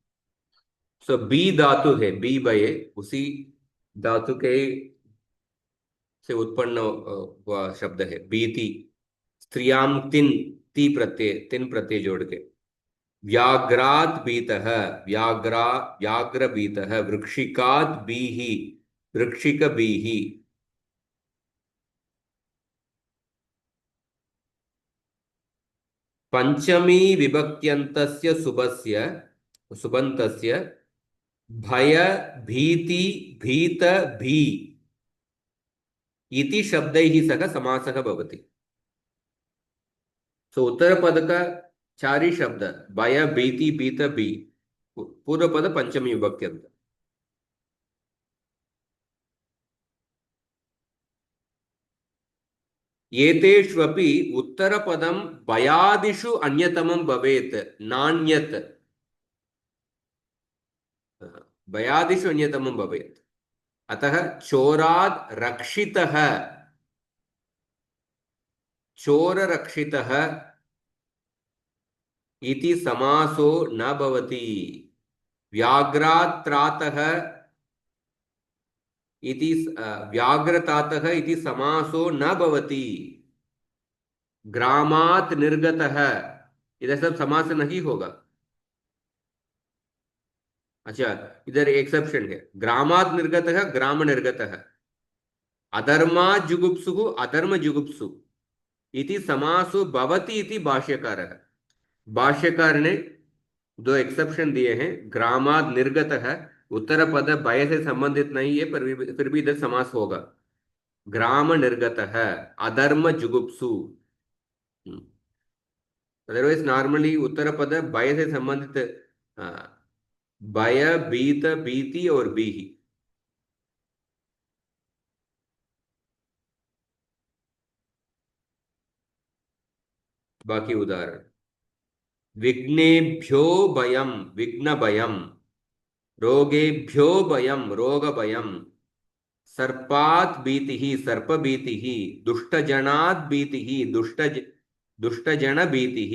सो बी धातु है, बी भय, उसी धातु के से उत्पन्न हुआ शब्द है भीति। स्त्रियाम तिन, ती प्रत्यय, तिन प्रत्यय जोड़ के। व्याघ्रात भीतः, व्याघ्रा, व्याघ्र भीतः। वृक्षिकात बीहि, वृक्षिक बीहि। पंचमी विभक्त्यन्तस्य शुभस्य, सुबन्तस्य भय, भीति, भीत, भी इति शब्दैः सह समासः भवति। सो उत्तर पद का चार ही शब्द, भय, भीति, भीत, भी। पूर्व पद पंचमी विभक्त्यंत। एतेष्वपि उत्तरपदं भयादिषु अन्यतमं भवेत्, नान्यत्। भयादिषु अन्यतमं भवेत्। अतः चोरात् रक्षितः, चोररक्षितः इति समासो न भवति। व्याघ्रात् त्रातः इति, व्याघ्रतातः इति समासो न भवति। ग्रामात् निर्गतः, इधर सब समास नहीं होगा। अच्छा, इधर एक्सेप्शन है। ग्रामात् निर्गतः, ग्राम निर्गतः। अधर्मा जुगुप्सु, अधर्म जुगुप्सु इति समासो भवति इति भाष्यकारः। भाष्यकार ने दो एक्सेप्शन दिए हैं। ग्रामाद निर्गत है, उत्तर पद भय से संबंधित नहीं है, पर फिर भी इधर समास होगा। ग्राम निर्गत है, अधर्म जुगुप्सु। हम्म। अदरवाइज नॉर्मली उत्तर पद भय से संबंधित, हाँ, भय भीत भीति और बीहि। बाकी उदाहरण, विघ्नेभ्यो भयम विघ्न भयम, रोगेभ्यो भयम रोग भयम, सर्पात् भीतिः सर्प भीतिः, दुष्टजनात् भीतिः दुष्टजन भीतिः,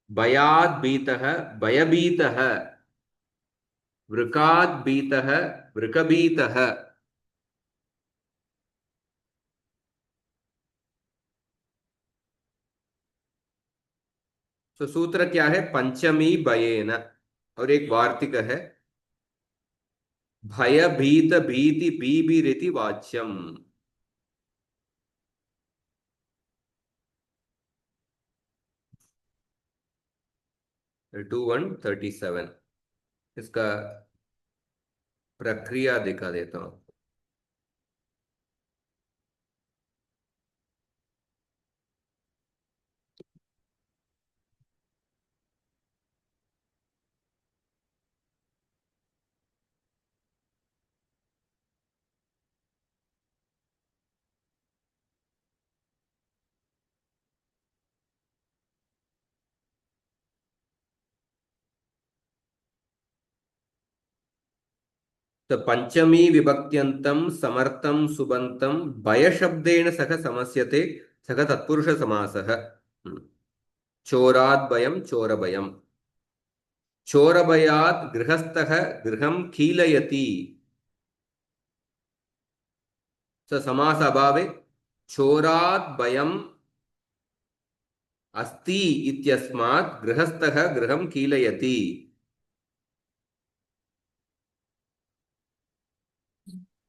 भयात् भीतः भयभीतः, वृकात् भीतः वृकभीतः। तो सूत्र क्या है? पंचमी भयेन। और एक वार्तिक है, भय भीत भीति बीबिरिति वाच्यम। 2137। इसका प्रक्रिया दिखा देता हूं। तो पंचमी विभक्त्यंतम समर्थम सुबंतम भय शब्देन सह समस्यते, सह तत्पुरुष समासः। चोरात् भयम चोर भयम, चोर भयात् गृहस्थः गृहं कीलयति। स समास अभावे चोरात् भयम अस्ति इत्यस्मात् गृहस्थः गृहं कीलयति।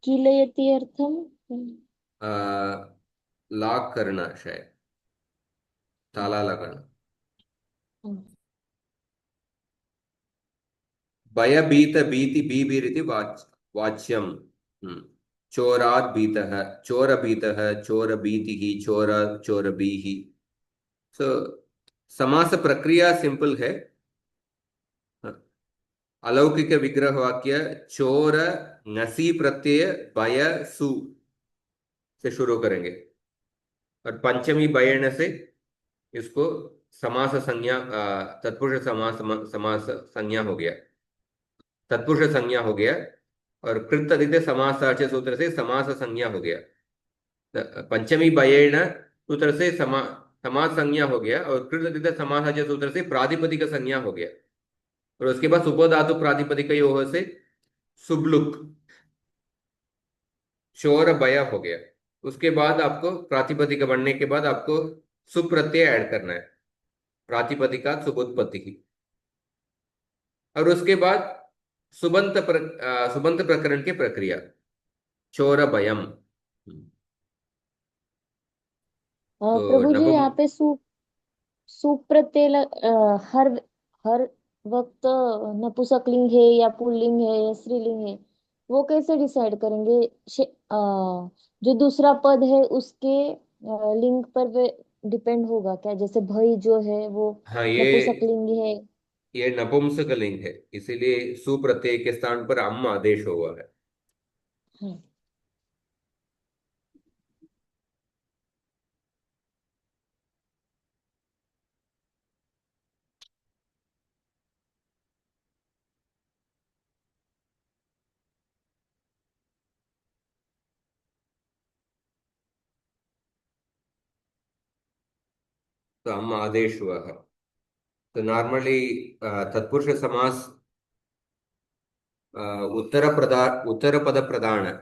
कीलयति अर्थम। लॉक करना, शायद ताला लगाना। भयभीत भीति बीबीरिति वाच्यम। चोरात् भीतः चोरभीतः चोरभीतिः चोर चोरभीः। सो समास प्रक्रिया सिंपल है। अलौकिक विग्रह वाक्य चोर नसी प्रत्यय भय सु से शुरू करेंगे, और पंचमी बयण से इसको समास संज्ञा, तत्पुरुष समास समास संज्ञा हो गया, तत्पुरुष संज्ञा हो गया। और कृत तद्धित समासार्थ सूत्र से समास संज्ञा हो गया। पंचमी बयेण सूत्र से समास संज्ञा हो गया, और कृत तद्धित समासार्थ सूत्र से प्रातिपदिक संज्ञा हो गया। और उसके बाद सुबोधातु प्रातिपदिक योग से सुबलुक शोर भय हो गया। उसके बाद आपको प्रातिपदिक बनने के बाद आपको सुप्रत्यय ऐड करना है, प्रातिपदिका सुबोत्पत्ति की। और उसके बाद सुबंत प्रकरण की प्रक्रिया, चोर भयम। तो प्रभु जी नपुम यहाँ पे सुप्रत्यय हर हर वक्त नपुंसकलिंग है या पुल्लिंग है या स्त्रीलिंग है, वो कैसे डिसाइड करेंगे? जो दूसरा पद है उसके लिंग पर वे डिपेंड होगा क्या? जैसे भई जो है वो हाँ, नपुंसकलिंग है। ये नपुंसकलिंग है, इसीलिए सुप्रत्यय के स्थान पर अम आदेश हुआ है। हाँ। तो अम आदेश हुआ है। तो नॉर्मली तत्पुरुष समास उत्तर पद प्रधान है।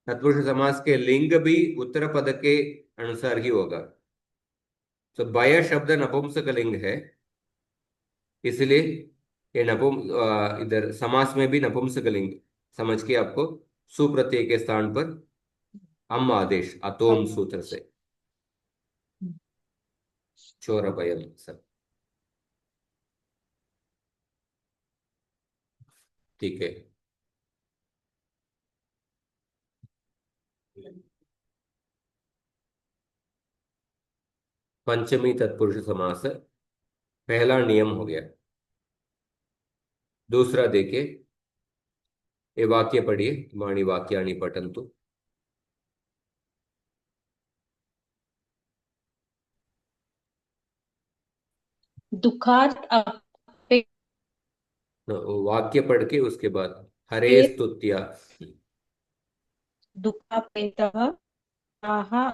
तत्पुरुष समास के लिंग भी उत्तर पद के अनुसार ही होगा। तो भय शब्द नपुंसक लिंग है, इसलिए ये इधर समास में भी नपुंसक लिंग समझ के आपको सुप्रत्यय के स्थान पर अम आदेश अतोम हाँ। सूत्र से चोर भयम सब। ठीक है। पंचमी तत्पुरुष समास पहला नियम हो गया। दूसरा देखिए, ये वाक्य पढ़िए, वाणी वाक्यानि पठन्तु। दुःखात् अपे वाक्य पढ़ के उसके बाद हरे स्तुत्या। दुःखापेतः आह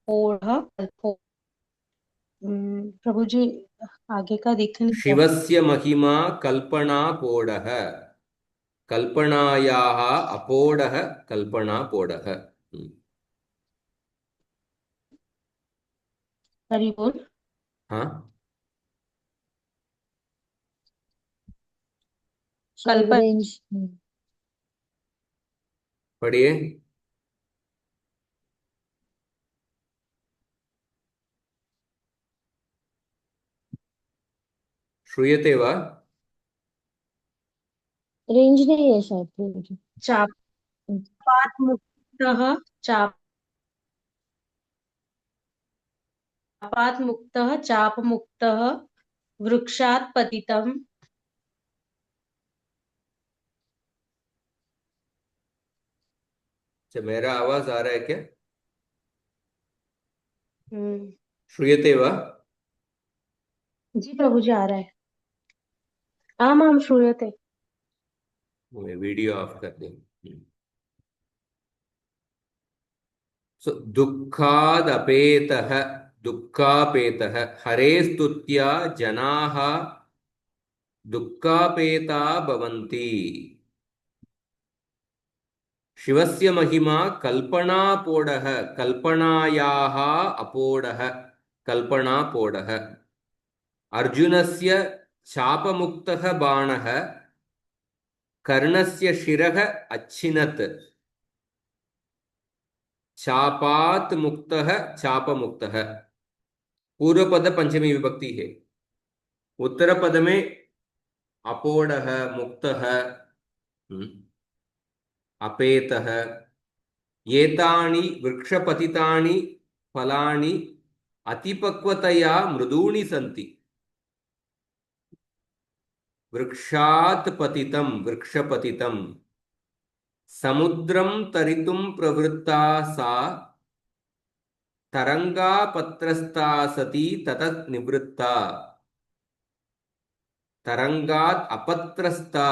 ओढ़ अल्पो। प्रभु जी आगे का देख लीजिए। शिवस्य महिमा कल्पनापोडः, कल्पनायाः अपोडः कल्पनापोडः। हरि बोल। हाँ, शायद कल्पना रेंज। पढ़िए। श्रूयते वा? रेंज नहीं है शायद रेंज। चापात् मुक्तः चापात् मुक्तः चाप मुक्तः वृक्षात् पतितम्। अच्छा, मेरा आवाज आ रहा है क्या? हम्म, श्रूयते वा? जी प्रभु जी आ रहा है। आम आम श्रूयते। मैं वीडियो ऑफ कर दें। सो दुःखादपेतः, दुःखापेतः हरे स्तुत्या जनाः दुःखापेता भवन्ति। शिवस्य महिमा कल्पनापोडः, कल्पनायाः अपोडः कल्पनापोडः। अर्जुनस्य शापमुक्तः बाणः कर्णस्य शिरः अच्छिनत्। शापात् मुक्तः शापमुक्तः। पूर्व पद पंचमी विभक्ति है। उत्तर पद में अपोडः, मुक्तः, अपेतः, एतानि वृक्षपतितानि फलानि अतिपक्वतया मृदूनि सन्ति। वृक्षात् पतितं, वृक्षपतितं। समुद्रं तरितुं प्रवृत्ता सा तरंगापत्रस्ता सती ततः निवृत्ता। तरंगात् अपत्रस्ता,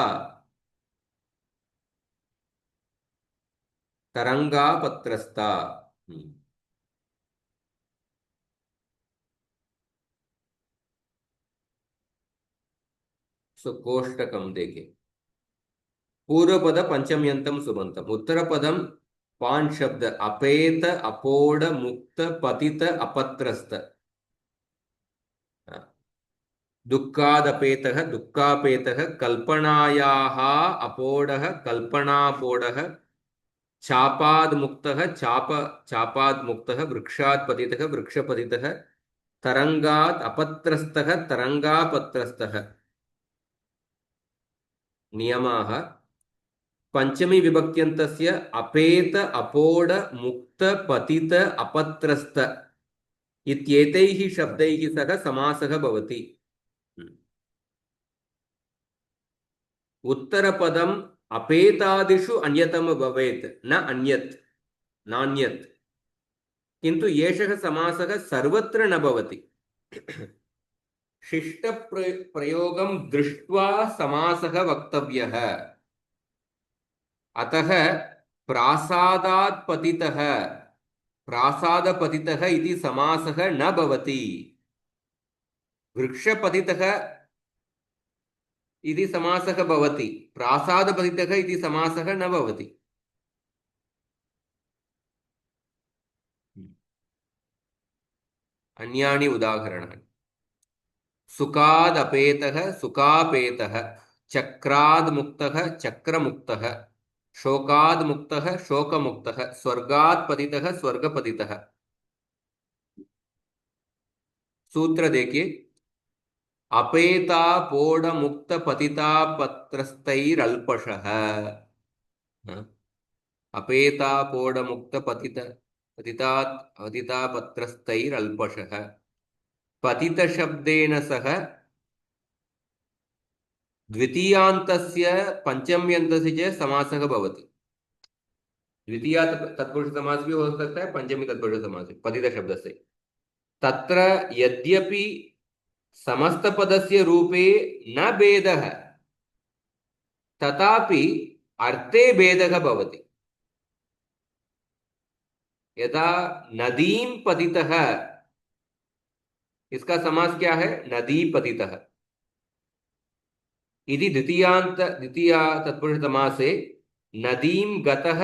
तरंगापत्रस्ता। कोष्टकम देखे। पूर्व पद पंचम्यंतम सुबंतम। उत्तर पदम पांच शब्द अपेत अपोड मुक्त पतित अपत्रस्त। दुःखादपेतः, दुःखापेतः कल्पनायाः अपोडः कल्पनापोडः। चापाद मुक्तः चाप, चापाद मुक्तः वृक्षात् पतितः वृक्षपतितः। तरंगात् अपत्रस्तः तरंगापत्रस्तः। नियमाः। पंचमी विभक्त्यन्तस्य अपेत अपोड मुक्त पतित अपत्रस्त इत्येतैः शब्दैः सह समासः भवति। उत्तरपदम् अपेतादिषु अन्यतम भवेत्, न अन्यत्, नान्यत्। किन्तु एषः समासः सर्वत्र न भवति। शिष्ट प्रयोगं दृष्ट्वा समासः वक्तव्यः। अतः प्रासादात् पतितः, प्रासादपतितः इति समासः न भवति। वृक्षपतितः इति समासः भवति, प्रासादपतितः इति समासः न भवति। अन्यानि उदाहरणानि। सुखादपेतः सुखापेतः, चक्राद्मुक्तः चक्रमुक्तः, शोकाद्मुक्तः शोकमुक्तः, स्वर्गात् पतितः स्वर्गपतितः। सूत्र देखिए। अपेता पोड मुक्त पतिता पत्रस्तैरल्पशः। हाँ? अपेता पोड मुक्त पतित पतितापत्रस्तैरल्पशः पतितशब्देन सह द्वितीयान्तस्य पञ्चम्यन्तस्य च समासः भवति। द्वितीया तत्पुरुष समास भी हो सकता है, पंचमी तत्पुरुष समास भी, पतित शब्द से। तत्र यद्यपि समस्त पदस्य रूपे न भेदः तथापि अर्थे भेदः भवति। यदा नदीं पतितः, इसका समास क्या है? नदी पतितः इति द्वितीया तत्पुरुष समासे नदीं गतः,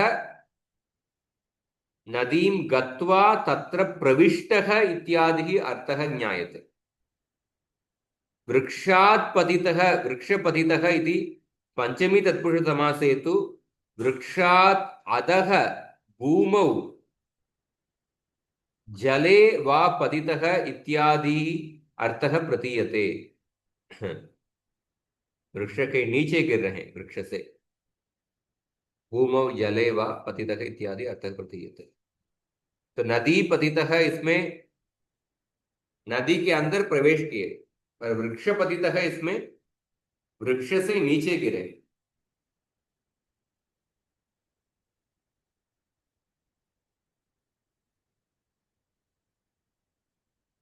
नदीं गत्वा तत्र प्रविष्टः इत्यादि अर्थः ज्ञायते। वृक्षात् पतितः, वृक्षपतितः इति पंचमी तत्पुरुष समासे तु वृक्षात् अधः भूमौ जले वा पतितः इत्यादि अर्थः प्रतीयते। वृक्ष के नीचे गिर रहे हैं, वृक्ष से। भूमौ जले वा पतितः इत्यादि अर्थः प्रतीयते। तो नदी पतितः, इसमें नदी के अंदर प्रवेश किए, और वृक्ष पतितः इसमें वृक्ष से नीचे गिरे।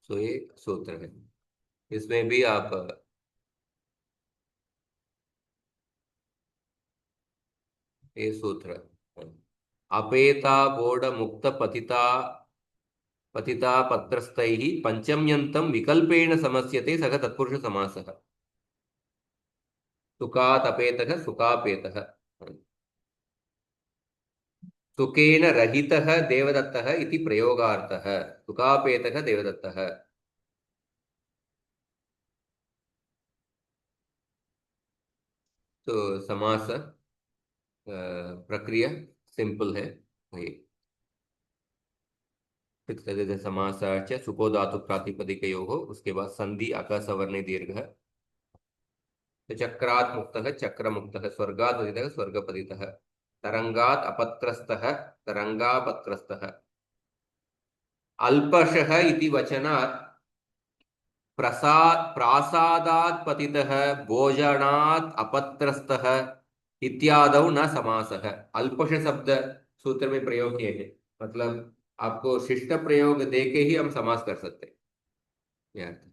तो ये सूत्र है, इसमें भी आप ये सूत्र अपेता बोड मुक्त पतिता पतिता पत्रस्तैः पंचम्यन्तं विकल्पेन समस्यते सः तत्पुरुष समासः। सुखात् अपेतः सुखापेतः, सुखेन रहितः देवदत्तः इति प्रयोगार्थः। सुखापेतः देवदत्तः। तो समास प्रक्रिया सिंपल है वही। समास च सुपो धातु प्रातिपदिकयोः, उसके बाद संधि अकसवर्णे दीर्घ। तो चक्रात् मुक्तः चक्रमुक्तः, स्वर्गात् पतितः स्वर्गपतितः, तरंगात् अपत्रस्तः तरंगापत्रस्तः, अल्पशः इति वचनात् प्रासादात् पतितः भोजनात् अपत्रस्तः इत्यादौ न समासः। अल्पश शब्द सूत्र में प्रयोग किए हैं, मतलब आपको शिष्ट प्रयोग देके ही हम समास कर सकते हैं। यह अर्थ।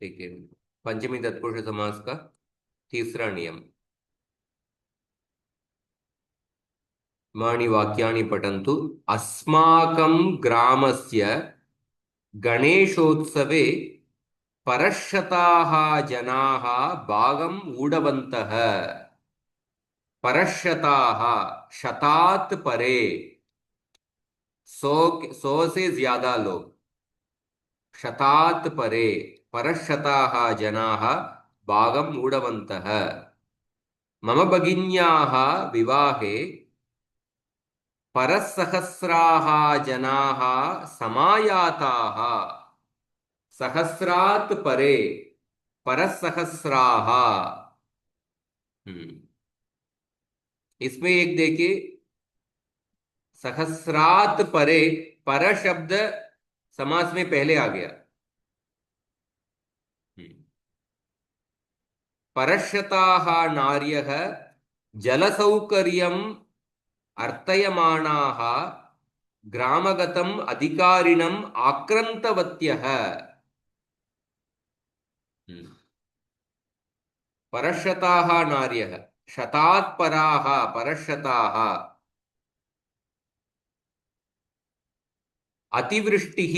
ठीक है, पंचमी तत्पुरुष समास का तीसरा नियम। इमानि वाक्यानि पठन्तु। अस्माकं ग्रामस्य गणेशोत्सवे परशताः जनाः भागम् ऊढवन्तः। परशताः, शतात् परे, 100 से ज्यादा लोग। शतात् परे परशताः जनाः भागम् ऊढवन्तः। मम भगिन्याः विवाहे परसहस्राः जनाः समायाताः। सहस्रात् परे परसहस्राः। इसमें एक देखिए, सहस्रात् परे, पर शब्द समास में पहले आ गया। परशताः नार्यः जलसौकर्यम् अर्थयमाणाः ग्रामगतम् अधिकारिणम् आक्रान्तवत्यः। परशताः नार्यः, शतात् पराः परशताः। अतिवृष्टिः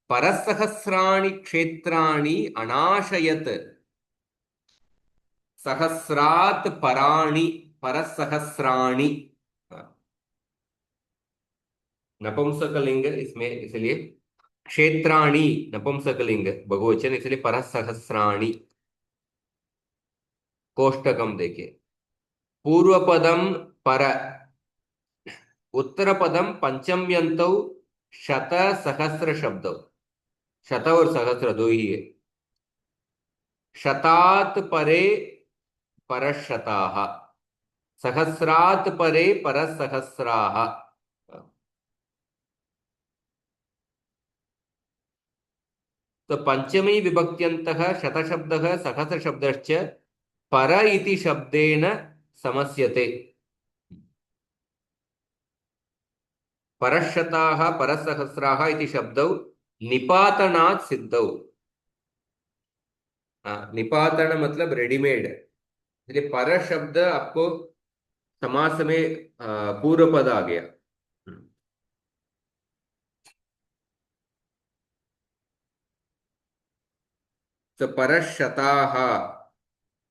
परसहस्राणि क्षेत्राणि अनाशयत्। सहस्रात् पराणि परसहस्राणि, नपुंसकलिंग इसमें, इसलिए क्षेत्राणि नपुंसकलिंग बहुवचन, इसलिए परसहस्राणि। कोष्टकम देखिए, पूर्व पदम पर, उत्तर पदम पंचम्यन्तौ शत सहस्र शब्दौ। शत और सहस्र दो ही है। शतात् परे परशताः, सहस्रात् परे परसहस्राः। तो पंचमी विभक्त्यन्तः शतशब्दः सहस्रशब्दश्च पर इति शब्देन समस्यते। परशताः परसहस्राः इति शब्दौ निपातनात् सिद्धौ। निपातन मतलब रेडीमेड, इसलिए पर शब्द आपको समास में पूर्व पद आ गया। तो परशताः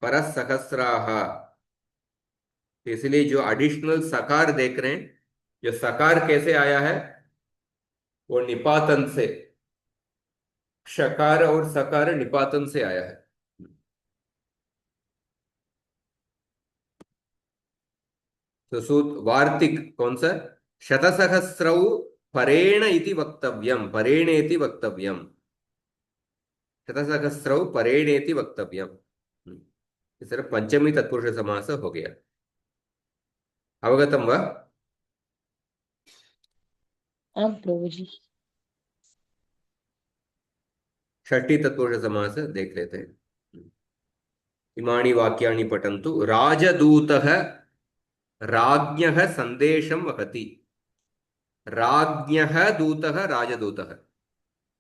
परसहस्राः, इसलिए जो एडिशनल सकार देख रहे हैं, जो सकार कैसे आया है, वो निपातन से, शकार और सकार निपातन से आया है। तो सूत वार्तिक कौन सा, शतसहस्रौ परेण इति वक्तव्यम, परेणेति वक्तव्यम, शतसहस्रौ परेणेति वक्तव्यम। इस तरह पंचमी तत्पुरुष समास हो गया। अवगतम वा? आम प्रभु जी। षष्ठी तत्पुरुष समास देख लेते हैं। इमानि वाक्यानि पठन्तु। राजदूतः राज्ञः संदेशं वहति। राज्ञः दूतः राजदूतः।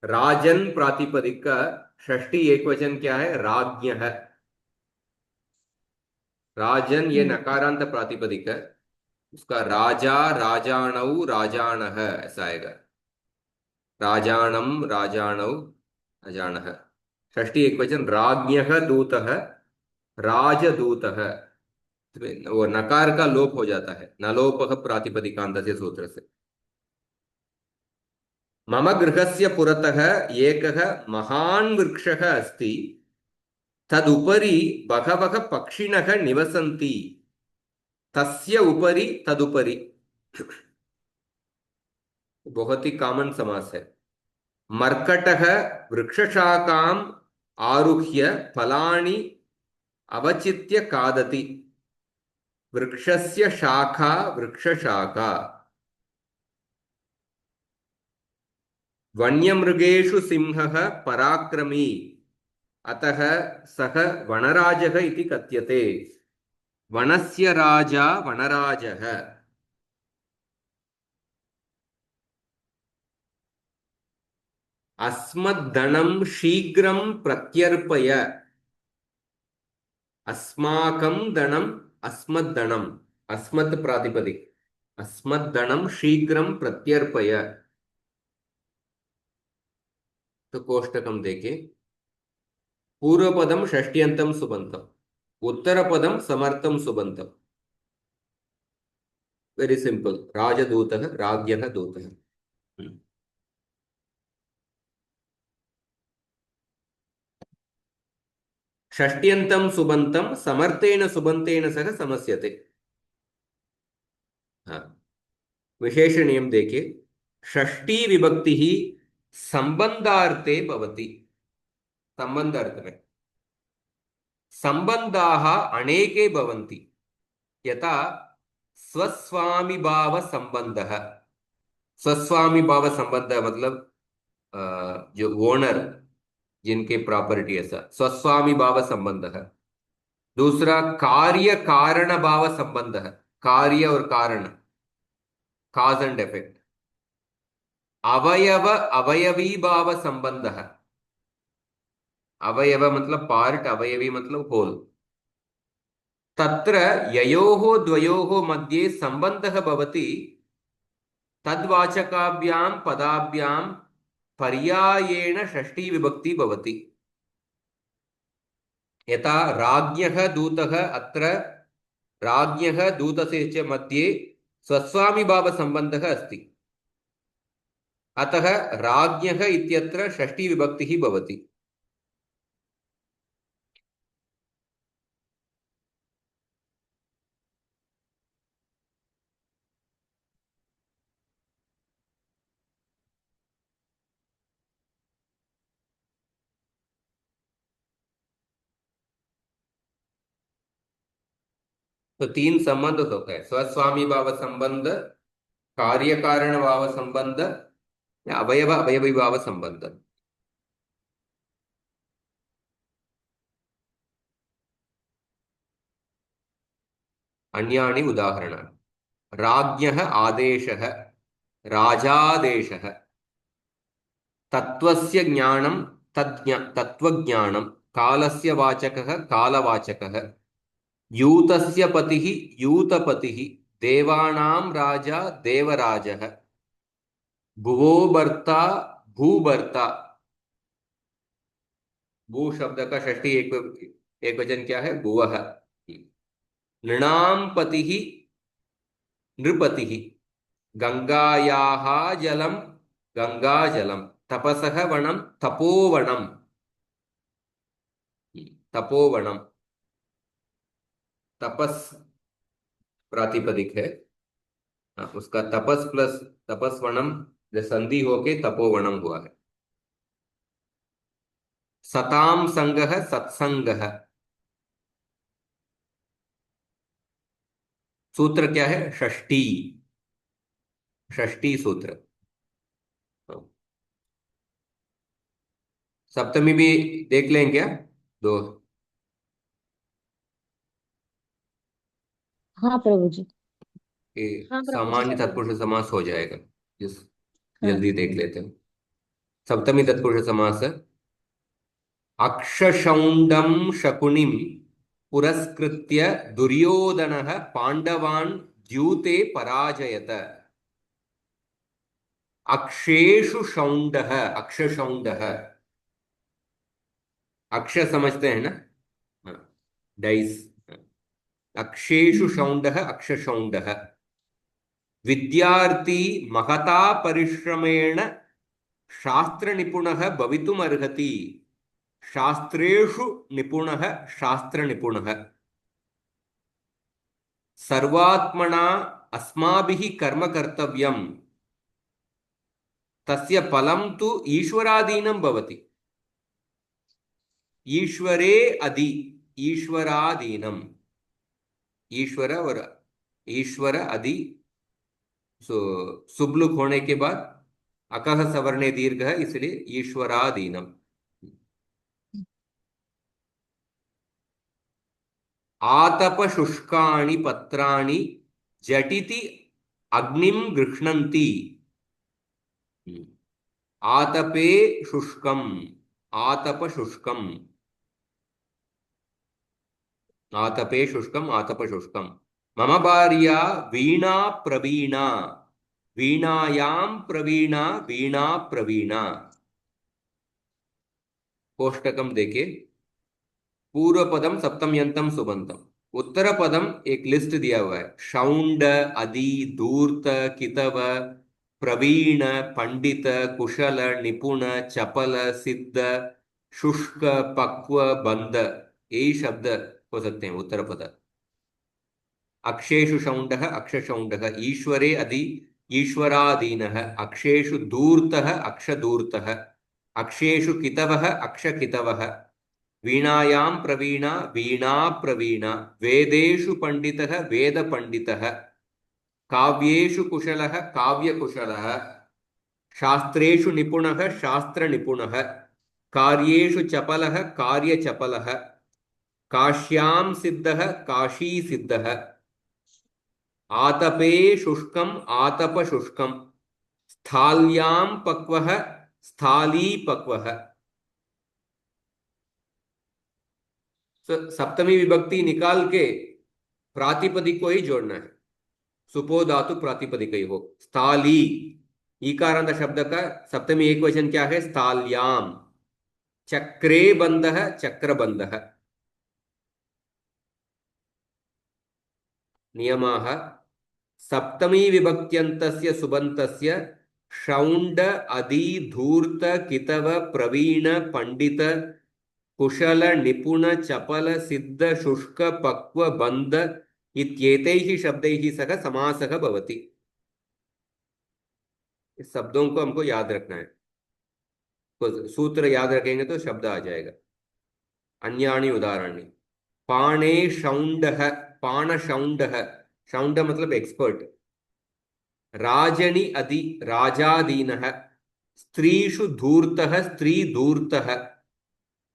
राजन प्रातिपदिक का षष्ठी एकवचन क्या है, राज्ञः। राजन ये नकारांत प्रातिपदिक है, उसका राजा राजाणौ राजाणः ऐसा आएगा। राजाणम राजाणौ राजाणः। षष्ठी एकवचन राज्ञः दूतः राजदूतः। वो नकार का लोप हो जाता है, नलोपः प्रातिपदिकांत से सूत्र से। मम गृहस्य पुरतः एकः महान् वृक्षः अस्ति, तदुपरि बहवः पक्षिणः निवसन्ति। तस्य उपरि तदुपरि, बहुत ही कॉमन समास है। मर्कटः वृक्षशाखाम् आरुह्य फलानि अवचित्य खादति। वृक्षस्य शाखा वृक्षशाखा। वन्यमृगेषु सिंहः पराक्रमी, अतः सः वनराजः इति कथ्यते। वनस्य राजा वनराजः। अस्मद्धनं शीघ्रं प्रत्यर्पय। अस्माकं धनम, अस्मद्धनम, अस्मत् प्रातिपदिक, अस्मद्धनम शीघ्रं प्रत्यर्पय। तो कोष्टकम देखे, पूर्व पदम षष्ट्यंतम सुबंतम, उत्तर पदम समर्थम सुबंतम। वेरी सिंपल, राजदूतः राज्ञः दूतः। षष्ट्यंतम सुबंतम समर्थेन सुबंतेन सह समस्यते। हाँ, विशेष नियम देखिए, षष्ठी विभक्ति ही संबंधार्थे भवति। संबंध अर्थ में संबंधाः अनेके भवन्ति। यथा स्वस्वामिभाव संबंधः। स्वस्वामिभाव संबंध मतलब जो ओनर, जिनके प्रॉपर्टी, ऐसा स्वस्वामिभाव संबंधः। दूसरा कार्य कारण भाव संबंधः, कार्य और कारण, काज एंड इफेक्ट। अवयव अवयवी भाव संबंधः, अवयव मतलब पार्ट, अवयवी मतलब होल। तत्र ययोः द्वयोः मध्ये संबंधः भवति, तद्वाचकाभ्यां पदाभ्यां पर्यायेण षष्ठी विभक्ति भवति। यथा राज्ञः दूतः, अत्र राज्ञः दूतस्य च मध्ये स्वस्वामिभाव संबंधः अस्ति, अतः राज्ञः इत्यत्र षष्ठी विभक्तिः भवति। तो तीन संबंध होता है, स्वस्वामी भाव संबंध, कार्य कारण भाव संबंध या अवयव अवयवी भाव संबंध। अन्यानि उदाहरणानि। राज्ञः आदेशः, राजादेशः, तत्त्वस्य ज्ञानं, तत्त्वज्ञानं, कालस्य वाचकः, कालवाचकः, यूतस्य पतिः, यूतपतिः, देवानां राजा, देवराजः, भुवो भर्ता, भूभर्ता। भू शब्द का षष्ठी एक वचन क्या है? भुवः। नृणां पतिः, नृपतिः, गंगायाः जलम, गंगाजलम, तपसः वनम, तपोवनम, तपोवनम। तपस प्रातिपदिक है। उसका तपस प्लस तपस्वनम जो संधि होके तपोवनम हुआ है। सताम संगः, सत्संगः। सूत्र क्या है? षष्ठी, षष्ठी सूत्र। सप्तमी भी देख लें क्या? दो। हाँ प्रभु जी। ये हाँ प्रभु जी सामान्य चलेगा। तत्पुरुष समास हो जाएगा। जिस हाँ। जल्दी देख लेते हैं। सप्तमी तत्पुरुष समास। अक्षशौण्डं शकुनिं पुरस्कृत्य दुर्योधनः पांडवान् द्यूते पराजयत। अक्षेषु शौण्डः, अक्षशौण्डः, अक्ष समझते हैं ना? हाँ, डाइस। अक्षेषु शौण्डः, अक्षशौण्डः। विद्यार्थी महता परिश्रमेण शास्त्र निपुणः भवितुमर्हति। शास्त्रेषु निपुणः, शास्त्र निपुणः। सर्वात्मना अस्माभिः कर्म कर्तव्यम्, तस्य फलं तु ईश्वराधीनं भवति। ईश्वरे अधि, ईश्वराधीनम, ईश्वर और ईश्वर अधि। सो सुब्लुक होने के बाद अकह सवर्णे दीर्घ है, इसलिए ईश्वराधीनम। आतप शुष्काणि पत्राणि झटिति अग्निं गृह्णन्ति। आतपे शुष्कम, आतप शुष्कम, आतपे शुष्कम, आतप शुष्कम। मम भार्या वीणा प्रवीणा, वीणायां प्रवीणा, वीणा प्रवीणा। कोष्टकम देखे। पूर्व पदम सप्तम यंतम सुबंतम। उत्तर पदम एक लिस्ट दिया हुआ है। शौंड, अदि, धूर्त, कितव, प्रवीण, पंडित, कुशल, निपुण, चपल, सिद्ध, शुष्क, पक्व, बंद, यही शब्द हो सकते हैं उत्तर पद। अक्षेषु शौंडः, अक्षशौंडः। ईश्वरे अधि, ईश्वराधीनः। अक्षेषु धूर्तः, अक्षधूर्तः। अक्षेषु कितवः, अक्षकितवः। वीणायां प्रवीणा, वीणा प्रवीणा। वेदेषु पंडितः, वेद पंडितः। काव्येषु कुशलः, काव्य कुशलः। शास्त्रेषु निपुणः, शास्त्र निपुणः। कार्येषु चपलः, कार्य चपलः। काश्यां सिद्धः, काशी सिद्धः। आतपे शुष्कम, आतप शुष्कम। स्थाल्यां पक्वः, स्थाली पक्वः। सप्तमी विभक्ति निकाल के प्रातिपदिक को ही जोड़ना है। सुपो धातु प्रातिपदिक ही हो। स्थाली, ईकारांत शब्द का सप्तमी एक वचन क्या है? स्थाल्याम। चक्रे बंधः, चक्रबंधः। नियमाः। सप्तमी विभक्त्यन्तस्य सुबन्तस्य शौण्ड, अदि, धूर्त, कितव, प्रवीण, पंडित, कुशल, निपुण, चपल, सिद्ध, शुष्क, पक्व, बंध इत्येतैः शब्दैः सह समासः भवति। इस शब्दों को हमको याद रखना है। तो सूत्र याद रखेंगे तो शब्द आ जाएगा। अन्यानि उदाहरणानि। पाणे शौण्डः, पाणशौण्डः, शौण्ड मतलब एक्सपर्ट, राजनि अदि राजादीनः, स्त्रीषु धूर्तः स्त्री धूर्तः,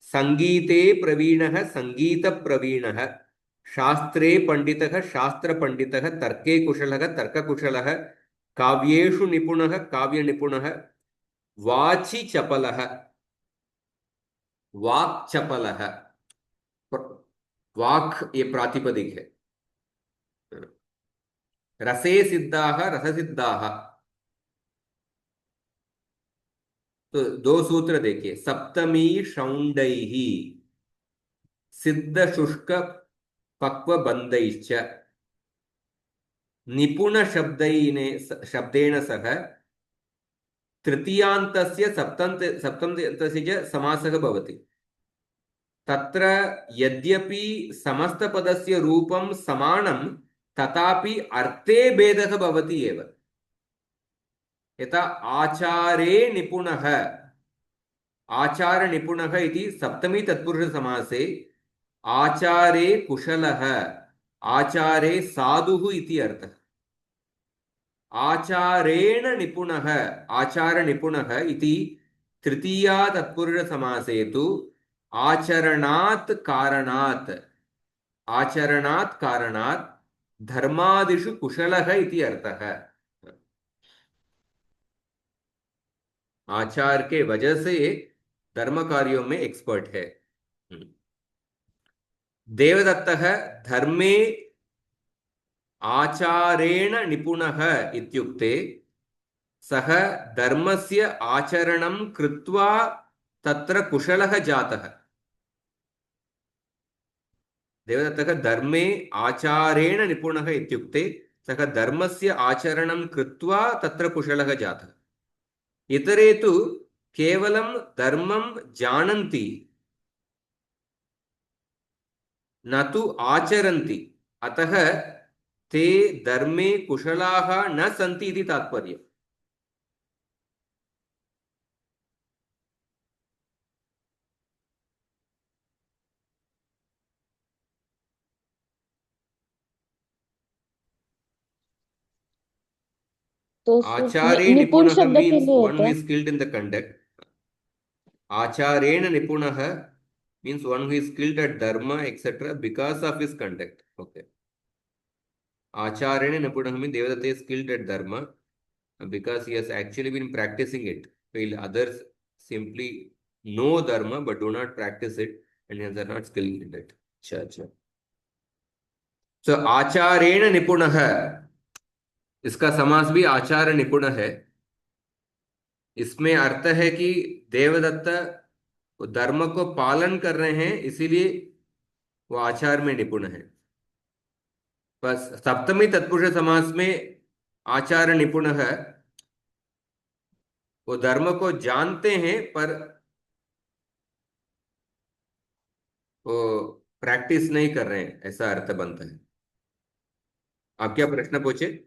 संगीते प्रवीणः संगीत प्रवीणः, शास्त्रे पंडितः शास्त्र पंडितः, तर्के कुशलः तर्क कुशलः, काव्येषु निपुणः काव्य निपुणः, वाचि चपलः वाक् चपलः। वाक् ये प्रातिपदिक है। रसे सिद्धाः रस सिद्धाः। तो दो सूत्र देखिए, सप्तमी शौंडैः, सिद्ध शुष्क पक्व बंधैश्च, निपुण शब्देन सह तृतीयान्तस्य सप्तन्त्यस्य च समासः भवति। तत्र यद्यपि समस्तपदस्य रूपं समानं तथापि अर्थे भेदः भवति एव। यथा आचारे निपुणः, आचार निपुणः इति सप्तमी तत्पुरुष समासे आचारे कुशलः, आचारे साधुः इति अर्थः। आचारेण निपुणः, आचार निपुणः इति तृतीया तत्पुरुष समासे तु आचरणात् कारणात्, आचरणात् कारणात् धर्मादिषु कुशलः इति अर्थः। आचार के वजह से धर्म कार्यों में एक्सपर्ट है। देवदत्तः धर्मे आचारेण निपुणः इत्युक्ते सः धर्मस्य आचरणं कृत्वा तत्र कुशलः जातः। देवदत्तः धर्मे आचारेण निपुणः इत्युक्ते सः धर्मस्य आचरणं कृत्वा तत्र कुशलः जातः। इतरे तु केवलं धर्मं जानन्ति न तु आचरन्ति, अतः ते धर्मे कुशलाः न सन्ति इति तात्पर्यम्। तो आचारे निपुण निपुणः शब्द के मीन्स लिए है one who क्या? is skilled in the conduct. आचारेण निपुणः means one who is skilled at dharma etc. because of his conduct. Okay. Achareण nipunah means Devadatta is skilled at dharma because he has actually been practicing it, while others simply know dharma but do not practice it and hence are not skilled in it. अच्छा अच्छा। So आचारेण निपुणः, इसका समास भी आचार निपुण है। इसमें अर्थ है कि देवदत्त वो धर्म को पालन कर रहे हैं, इसीलिए वो आचार में निपुण है। बस सप्तमी तत्पुरुष समास में आचार निपुण है, वो धर्म को जानते हैं पर वो प्रैक्टिस नहीं कर रहे हैं, ऐसा अर्थ बनता है। आप क्या प्रश्न पूछे?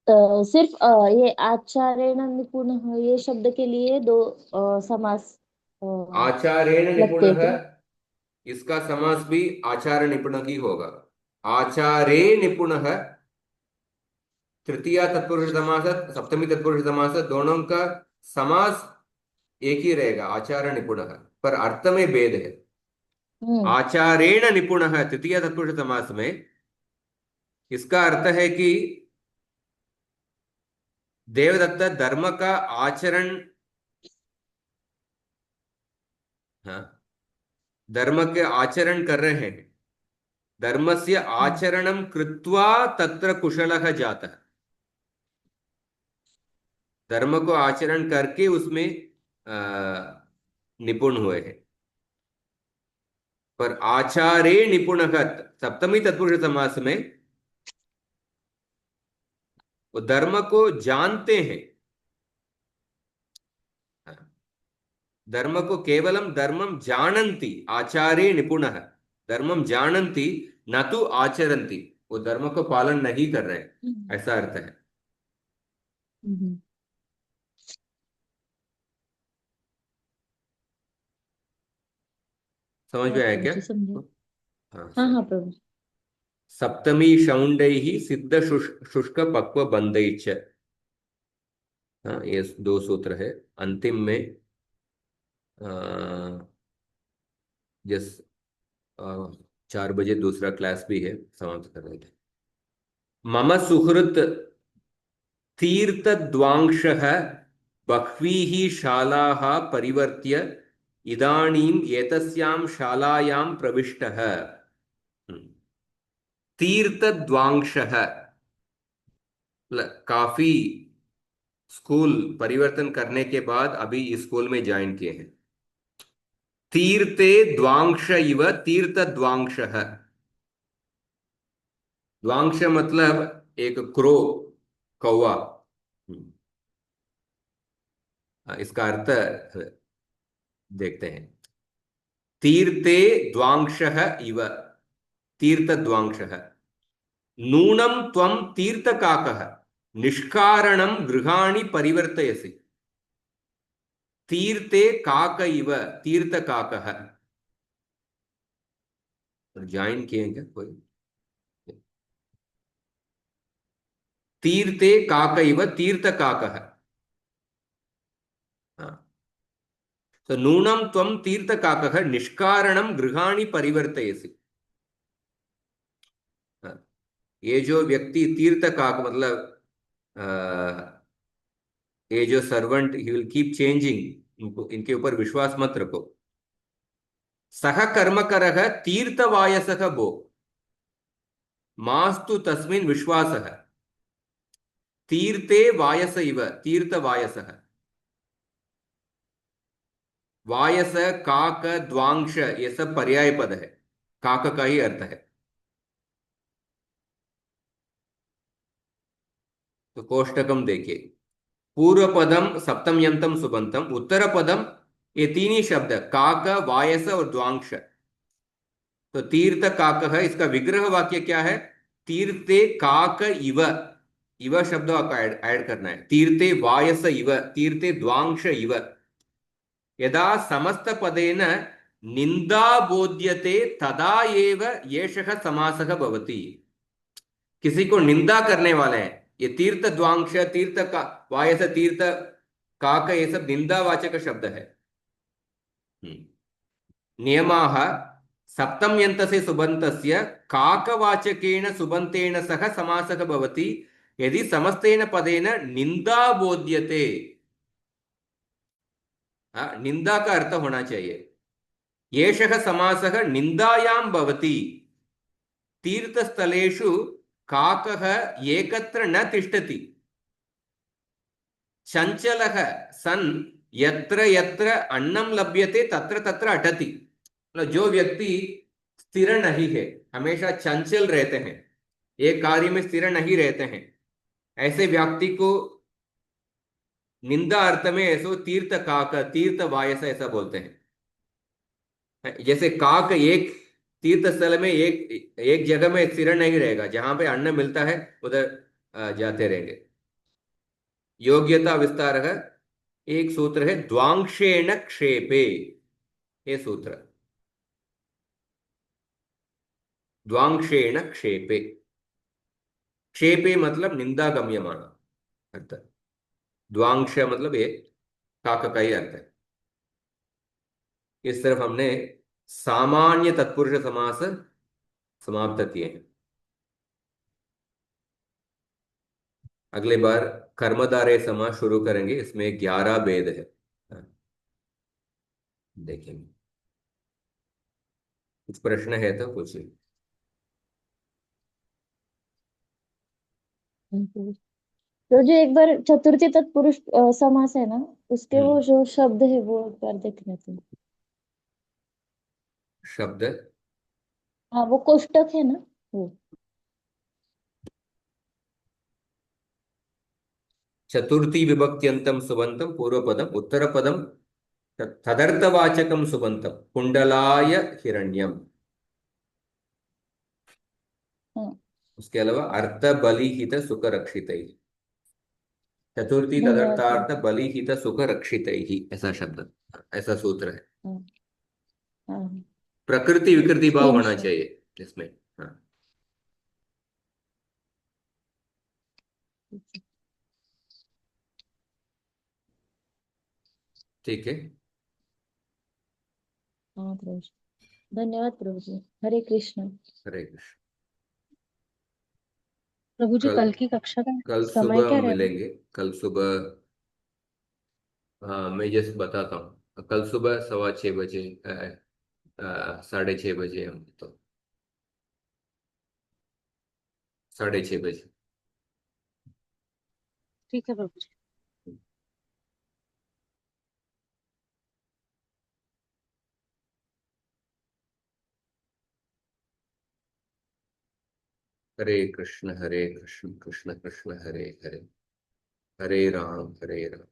सिर्फ ये आचार्य निपुण ये शब्द के लिए दो समास आचारेण निपुण लगते हैं है, क्या? इसका समास भी आचार निपुण ही होगा। आचारे निपुण है, तृतीया तत्पुरुष समास सप्तमी तत्पुरुष समास दोनों का समास एक ही रहेगा, आचार निपुण है, पर अर्थ में भेद है। हम्म। आचारेण निपुण है तृतीय तत्पुरुष समास में, इसका अर्थ है कि देवदत्त धर्म का आचरण, हाँ, धर्म के आचरण कर रहे हैं, धर्मस्य आचरणं कृत्वा तत्र कुशलः जातः। धर्म को आचरण करके उसमें निपुण हुए हैं। पर आचारे निपुणः सप्तमी तत्पुरुष समास में वो धर्म को जानते हैं, धर्म को केवलम धर्मम जानन्ति, आचारे निपुणः धर्मम जानन्ति न तो आचरन्ति, वो धर्म को पालन नहीं कर रहे, ऐसा अर्थ है। हम्म। समझ में आया ओके क्या? जी, समझे। हाँ हाँ सर। हाँ प्रभु जी। सप्तमी शौंडैः सिद्ध शुष्क पक्व बंदैश्च। हाँ, ये दो सूत्र है। अंतिम में जस 4 बजे दूसरा क्लास भी है, समाप्त कर रहे थे। मम सुहृत् तीर्थद्वांशः बह्वीः शालाः परिवर्त्य इदानीम् एतस्यां शालायां प्रविष्टः। तीर्थद्वांशः काफी स्कूल परिवर्तन करने के बाद अभी इस स्कूल में ज्वाइन किए हैं। तीर्थे द्वांश इव तीर्थद्वांशः। द्वांश मतलब एक क्रो, कौवा। इसका अर्थ देखते हैं। तीर्थे द्वांशः इव, तीर्थद्वांशः। नूनं त्वं तीर्थकाकः निष्कारणं गृहाणि परिवर्तयसि। तीर्थे काक इव, तीर्थकाकः। ज्वाइन किए क्या कोई? तीर्थे काक इव तीर्थकाकः। हाँ, तो नूनं त्वं तीर्थकाकः निष्कारणं गृहाणि परिवर्तयसि। हाँ, ये जो व्यक्ति तीर्थकाक मतलब ये जो servant, he will keep changing, इनको इनके ऊपर विश्वास मत रखो। सह कर्मकरः तीर्थवायसः भो, मास्तु तस्मिन् विश्वासः। तीर्थे वायस इव, तीर्थवायसः। वायस, काक, द्वांश ये सब पर्याय पद है, काक का ही अर्थ है। तो कोष्टकम देखिए। पूर्व पदम सप्तम यंतम सुबंतम, उत्तर पदम, ये तीन ही शब्द काक, वायस और द्वांश। तो तीर्थ काक है, इसका विग्रह वाक्य क्या है? तीर्थे काक इव, इव शब्द आपको ऐड करना है। तीर्थे वायस इव, तीर्थे द्वांश इव। यदा समस्त पदेन निंदा बोध्यते तदा एव येषः समासः भवति। किसी को निंदा करने वाले हैं, ये तीर्थ द्वांश, तीर्थ का वायस, तीर्थ काक, ये सब निंदावाचक शब्द है। नियमाः सप्तम यन्तस्य सुबन्तस्य काकवाचकेन सुबन्तेन सह समासः भवति यदि समस्तेन पदेन निंदा बोध्यते। निंदा का अर्थ होना चाहिए। येषः समासः निंदायां भवति। तीर्थस्थलेषु काकः एकत्र न तिष्ठति। चंचलः सन् यत्र यत्र अन्नं लभ्यते तत्र तत्र अटति। मतलब जो व्यक्ति स्थिर नहीं है, हमेशा चंचल रहते हैं, एक कार्य में स्थिर नहीं रहते हैं, ऐसे व्यक्ति को निंदा अर्थ में ऐसो तीर्थ काक, तीर्थ वायस ऐसा बोलते हैं। जैसे काक एक तीर्थ स्थल में एक एक जगह में स्थिर नहीं रहेगा, जहां पे अन्न मिलता है उधर जाते रहेंगे। योग्यता विस्तार है, एक सूत्र है द्वांशेण क्षेपे। ये सूत्र द्वांशेण क्षेपे, क्षेपे मतलब निंदा गम्यमान अर्थ। द्वांश मतलब ये काक का ही अर्थ है। इस तरफ हमने सामान्य तत्पुरुष समास समाप्त किए हैं। अगले बार कर्मधारय समास शुरू करेंगे, इसमें 11 भेद है। हाँ, देखेंगे। कुछ प्रश्न है तो पूछिए। तो जो एक बार चतुर्थी तत्पुरुष समास है ना, उसके वो हम्म। जो शब्द है वो एक बार देख लेते हैं। शब्द हाँ वो कोष्टक है ना वो। चतुर्थी विभक्त्यंतम सुबंतम पूर्वपदम, उत्तरपदम तदर्थवाचकम सुबंतम कुंडलाय हिरण्यम। हाँ उसके अलावा अर्थ बलिहित सुख रक्षित, चतुर्थी धन्यवाद प्रभु। तदर्थार्थ बलिहित सुख रक्षित, ऐसा शब्द, ऐसा सूत्र है। हाँ हाँ। प्रकृति विकृति भाव तीन होना शब्द। चाहिए। इसमें। हाँ, ठीक है। हाँ प्रभु जी, धन्यवाद प्रभु जी। हरे कृष्ण। हरे कृष्ण। प्रभु जी, कल कल की कक्षा का कल समय सुबह क्या हम रहेगा? मिलेंगे। कल सुबह, हाँ मैं जस्ट बताता हूँ, कल सुबह 6:15 बजे, 6:30 बजे हम तो, 6:30 बजे। ठीक है प्रभु जी। हरे कृष्ण कृष्ण कृष्ण हरे हरे, हरे राम हरे राम।